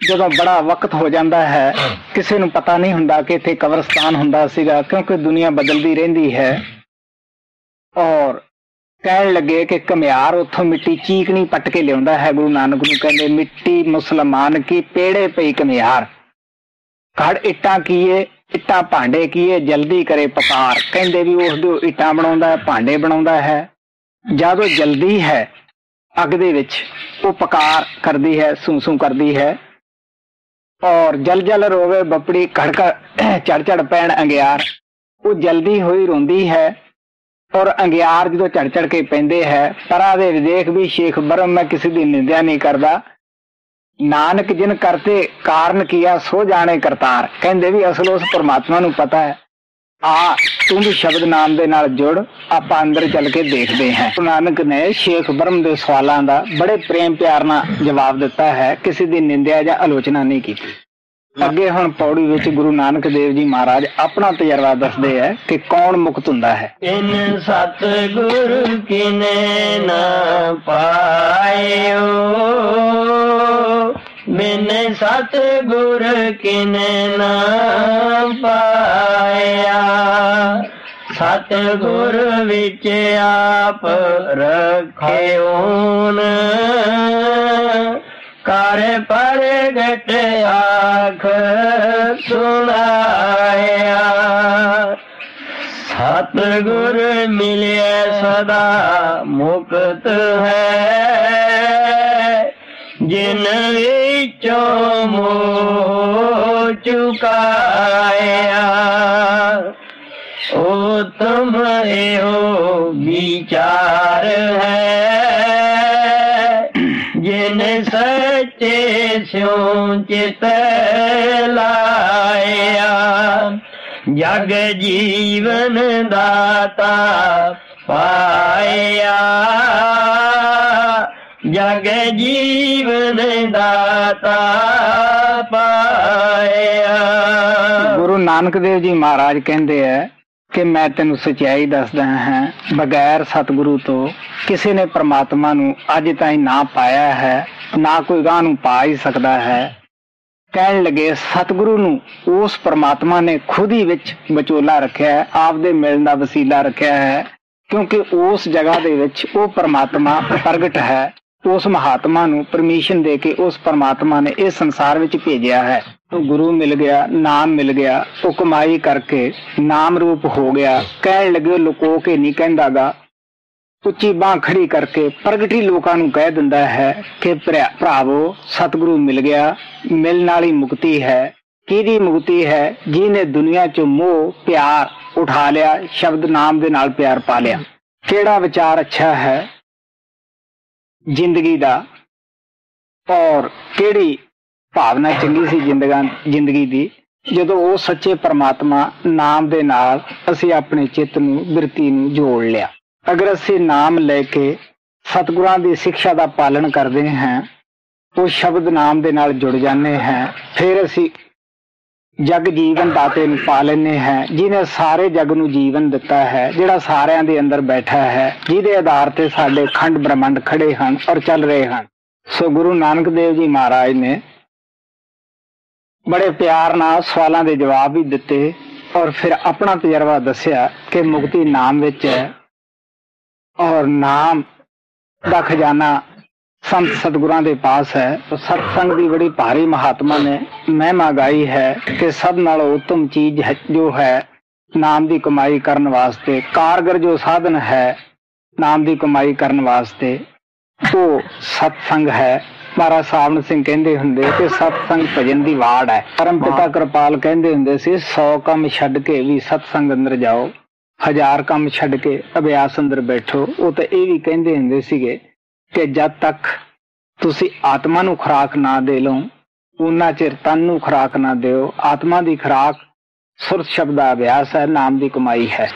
ਜਦੋਂ ਬੜਾ ਵਕਤ ਹੋ ਜਾਂਦਾ ਹੈ ਕਿਸੇ ਨੂੰ ਪਤਾ ਨਹੀਂ ਹੁੰਦਾ ਕਿ ਇੱਥੇ ਕਬਰਸਤਾਨ ਹੁੰਦਾ ਸੀਗਾ, ਕਿਉਂਕਿ ਦੁਨੀਆ ਬਦਲਦੀ ਰਹਿੰਦੀ ਹੈ। ਔਰ ਕਹਿਣ ਲੱਗੇ ਕਿ ਘੁਮਿਆਰ ਉੱਥੋਂ ਮਿੱਟੀ ਚੀਕਣੀ ਪੱਟ ਕੇ ਲਿਆਉਂਦਾ ਹੈ। ਗੁਰੂ ਨਾਨਕ ਨੂੰ ਕਹਿੰਦੇ ਮਿੱਟੀ ਮੁਸਲਮਾਨ ਕੀ ਪੇੜੇ ਪਈ ਘੁਮਿਆਰ, ਘੜ ਇੱਟਾਂ ਕੀਏ ਇੱਟਾਂ ਭਾਂਡੇ ਕੀਏ ਜਲਦੀ ਕਰੇ ਪਕਾਰ। ਕਹਿੰਦੇ ਵੀ ਉਸਦੇ ਇੱਟਾਂ ਬਣਾਉਂਦਾ ਹੈ, ਭਾਂਡੇ ਬਣਾਉਂਦਾ ਹੈ। ਜਦੋਂ ਜਲਦੀ ਹੈ ਅੱਗ ਦੇ ਵਿੱਚ ਉਹ ਪਕਾਰ ਕਰਦੀ ਹੈ, ਸੂ ਕਰਦੀ ਹੈ। ਔਰ ਜਲ ਜਲ ਰੋਵੇ ਬੱਪੜੀ ਖੜਕਾ ਚੜ ਚੜ ਪੈਣ ਅੰਗਿਆਰ, ਉਹ ਜਲਦੀ ਹੋਈ ਰੋਂਦੀ ਹੈ। ਔਰ ਅੰਗਿਆਰ ਜਦੋਂ ਚੜ ਚੜ ਕੇ ਪੈਂਦੇ ਹੈ, ਪਰਾਂ ਦੇ ਵਿਦੇਖ ਵੀ ਸ਼ੇਖ ਬਰਮ, ਮੈਂ ਕਿਸੇ ਦੀ ਨਿੰਦਿਆ ਨਹੀਂ ਕਰਦਾ। ਨਾਨਕ ਜਿਨ ਕਰਤੇ ਕਾਰਨ ਕੀਆ ਸੋ ਜਾਣੇ ਕਰਤਾਰ। ਕਹਿੰਦੇ ਵੀ ਅਸਲ ਉਸ ਪਰਮਾਤਮਾ ਨੂੰ ਪਤਾ ਹੈ। ਆ ਤੂੰ ਵੀ ਸ਼ਬਦ ਨਾਮ ਦੇ ਨਾਲ ਜੁੜ, ਆਪਾਂ ਅੰਦਰ ਚੱਲ ਕੇ ਦੇਖਦੇ ਹਾਂ। ਗੁਰੂ ਨਾਨਕ ਨੇ ਸ਼ੇਖ ਬਰਮ ਦੇ ਸਵਾਲਾਂ ਦਾ ਬੜੇ ਪ੍ਰੇਮ ਪਿਆਰ ਨਾਲ ਜਵਾਬ ਦਿੱਤਾ ਹੈ, ਕਿਸੇ ਦੀ ਨਿੰਦਿਆ ਜਾਂ ਆਲੋਚਨਾ ਨਹੀਂ ਕੀਤੀ। ਅੱਗੇ ਹੁਣ ਪੌੜੀ ਵਿੱਚ ਗੁਰੂ ਨਾਨਕ ਦੇਵ ਜੀ ਮਹਾਰਾਜ ਆਪਣਾ ਤਜਰਬਾ ਦੱਸਦੇ ਹੈ ਕਿ ਕੌਣ ਮੁਕਤ ਹੁੰਦਾ ਹੈ। ਇਨ ਸਤਿਗੁਰ ਕਿਨੇ ਨਾ ਪਾਇਓ, ਬਿਨ ਸਤਿਗੁਰ ਕਿਨੇ ਨਾ ਪਾਇਆ। ਸਤਿਗੁਰ ਵਿੱਚ ਆਪ ਰੱਖਿਓਨ, ਕਰ ਪ੍ਰਗਟ ਆਖ ਸੁਣਾਇਆ। ਸਤਿਗੁਰ ਮਿਲਿਆ ਸਦਾ ਮੁਕਤ ਹੈ, ਜਿਨ ਵਿੱਚੋਂ ਮੋਹ ਚੁਕਾਇਆ। ਉਤਮ ਇਹੋ ਵਿਚਾਰ ਹੈ, ਜਿਨ ਸੱਚੇ ਸਿਉ ਚਿਤ ਲਾਇਆ। ਜਗ ਜੀਵਨ ਦਾਤਾ ਪਾਇਆ, ਜਗ ਜੀਵਨ ਦਾਤਾ ਪਾਇਆ। ਗੁਰੂ ਨਾਨਕ ਦੇਵ ਜੀ ਮਹਾਰਾਜ ਕਹਿੰਦੇ ਹੈ ਕਿ ਮੈਂ ਤੈਨੂੰ ਸਚਾਈ ਦੱਸਦਾ ਹਾਂ, ਬਗੈਰ ਸਤਿਗੁਰੂ ਤੋਂ ਕਿਸੇ ਨੇ ਪ੍ਰਮਾਤਮਾ ਨੂੰ ਅੱਜ ਤਾਈਂ ਨਾ ਪਾਇਆ ਹੈ, ਨਾ ਕੋਈ ਗਾਹ ਨੂੰ ਪਾ ਹੀ ਸਕਦਾ ਹੈ। ਕਹਿਣ ਲੱਗੇ ਸਤਿਗੁਰੂ ਨੂੰ ਉਸ ਪ੍ਰਮਾਤਮਾ ਨੇ ਖੁਦ ਹੀ ਵਿੱਚ ਵਿਚੋਲਾ ਰੱਖਿਆ ਹੈ, ਆਪਦੇ ਮਿਲਣ ਦਾ ਵਸੀਲਾ ਰੱਖਿਆ ਹੈ, ਕਿਉਂਕਿ ਉਸ ਜਗ੍ਹਾ ਦੇ ਵਿੱਚ ਉਹ ਪ੍ਰਮਾਤਮਾ ਪ੍ਰਗਟ ਹੈ। ਉਸ ਮਹਾਤਮਾ ਨੂੰ ਪਰਮਿਸ਼ਨ ਦੇ ਕੇ ਉਸ ਪ੍ਰਮਾਤਮਾ ਨੇ ਇਸ ਸੰਸਾਰ ਵਿੱਚ ਭੇਜਿਆ ਹੈ। ਉਹ ਗੁਰੂ ਮਿਲ ਗਿਆ, ਨਾਮ ਮਿਲ ਗਿਆ, ਉਹ ਕਮਾਈ ਕਰਕੇ ਨਾਮ ਰੂਪ ਹੋ ਗਿਆ। ਕਹਿਣ ਲੱਗੇ ਲੁਕੋ ਕੇ ਨਹੀਂ ਕਹਿੰਦਾਗਾ, ਉੱਚੀ ਬਾਂਹ ਖੜੀ ਕਰਕੇ ਪ੍ਰਗਟੀ ਲੋਕਾਂ ਨੂੰ ਕਹਿ ਦਿੰਦਾ ਹੈ ਕਿ ਭਰਾਵੋ ਸਤਿਗੁਰੂ ਮਿਲ ਗਿਆ, ਮਿਲਣ ਵਾਲੀ ਮੁਕਤੀ ਹੈ। ਕਿਹਦੀ ਮੁਕਤੀ ਹੈ? ਜਿਹਨੇ ਦੁਨੀਆ ਚੋਂ ਮੋਹ ਪਿਆਰ ਉਠਾ ਲਿਆ, ਸ਼ਬਦ ਨਾਮ ਦੇ ਨਾਲ ਪਿਆਰ ਪਾ ਲਿਆ। ਕਿਹੜਾ ਵਿਚਾਰ ਅੱਛਾ ਹੈ ਜ਼ਿੰਦਗੀ ਦਾ, ਔਰ ਕਿਹੜੀ ਭਾਵਨਾ ਚੰਗੀ ਸੀ ਜ਼ਿੰਦਗੀ ਦੀ, ਜਦੋਂ ਉਹ ਸੱਚੇ ਪਰਮਾਤਮਾ ਨਾਮ ਦੇ ਨਾਲ ਅਸੀਂ ਆਪਣੇ ਚਿੱਤ ਨੂੰ, ਬਿਰਤੀ ਨੂੰ ਜੋੜ ਲਿਆ। ਅਗਰ ਅਸੀਂ ਨਾਮ ਲੈ ਕੇ ਸਤਿਗੁਰਾਂ ਦੀ ਸਿੱਖਿਆ ਦਾ ਪਾਲਣ ਕਰਦੇ ਹਾਂ, ਉਹ ਸ਼ਬਦ ਨਾਮ ਦੇ ਨਾਲ ਜੁੜ ਜਾਂਦੇ ਹਾਂ, ਫਿਰ ਅਸੀਂ ਜਗ ਜੀਵਨ ਦਾਤੇ ਨੂੰ ਪਾ ਲੈਂਦੇ ਹਾਂ, ਜਿਹਨੇ ਸਾਰੇ ਜਗ ਨੂੰ ਜੀਵਨ ਦਿੱਤਾ ਹੈ, ਜਿਹੜਾ ਸਾਰਿਆਂ ਦੇ ਅੰਦਰ ਬੈਠਾ ਹੈ, ਜਿਹਦੇ ਆਧਾਰ ਤੇ ਸਾਡੇ ਖੰਡ ਬ੍ਰਹਮੰਡ ਖੜੇ ਹਨ ਔਰ ਚੱਲ ਰਹੇ ਹਨ। ਸੋ ਗੁਰੂ ਨਾਨਕ ਦੇਵ ਜੀ ਮਹਾਰਾਜ ਨੇ ਬੜੇ ਪਿਆਰ ਨਾਲ ਸਵਾਲਾਂ ਦੇ ਜਵਾਬ ਵੀ ਦਿੱਤੇ, ਔਰ ਫਿਰ ਆਪਣਾ ਤਜਰਬਾ ਦੱਸਿਆ ਕਿ ਮੁਕਤੀ ਨਾਮ ਵਿੱਚ ਹੈ, ਔਰ ਨਾਮ ਦਾ ਖਜ਼ਾਨਾ ਸੰਤ ਸਤਿਗੁਰਾਂ ਦੇ ਪਾਸ ਹੈ। ਸਤਸੰਗ ਦੀ ਬੜੀ ਭਾਰੀ ਮਹਾਤਮਾ ਨੇ ਮਹਿਮਾ ਗਾਈ ਹੈ ਕਿ ਸਭ ਨਾਲੋਂ ਉੱਤਮ ਚੀਜ਼ ਜੋ ਹੈ ਨਾਮ ਦੀ ਕਮਾਈ ਕਰਨ ਵਾਸਤੇ, ਕਾਰਗਰ ਜੋ ਸਾਧਨ ਹੈ ਨਾਮ ਦੀ ਕਮਾਈ ਕਰਨ ਵਾਸਤੇ, ਉਹ ਸਤਸੰਗ ਹੈ। ਮਹਾਰਾਜ ਸਾਵਣ ਸਿੰਘ ਕਹਿੰਦੇ ਹੁੰਦੇ ਕਿ ਸਤਸੰਗ ਭਜਨ ਦੀ ਵਾੜ ਹੈ। ਪਰਮ ਪਿਤਾ ਕਿਰਪਾਲ ਕਹਿੰਦੇ ਹੁੰਦੇ ਸੀ 100 ਕੰਮ ਛੱਡ ਕੇ ਵੀ ਸਤਸੰਗ ਅੰਦਰ ਜਾਓ, 1000 ਕੰਮ ਛੱਡ ਕੇ ਅਭਿਆਸ ਅੰਦਰ ਬੈਠੋ। ਉਹ ਤਾਂ ਇਹ ਵੀ ਕਹਿੰਦੇ ਹੁੰਦੇ ਸੀਗੇ ਕਿ ਜਦ ਤੱਕ ਤੁਸੀਂ ਆਤਮਾ ਨੂੰ ਖੁਰਾਕ ਨਾ ਦੇ ਲਓ, ਉਹਨਾਂ ਚਿਰ ਤਨ ਨੂੰ ਖੁਰਾਕ ਨਾ ਦਿਓ। ਆਤਮਾ ਦੀ ਖੁਰਾਕ ਸੁਰਤ ਸ਼ਬਦ ਦਾ ਅਭਿਆਸ ਹੈ, ਨਾਮ ਦੀ ਕਮਾਈ ਹੈ।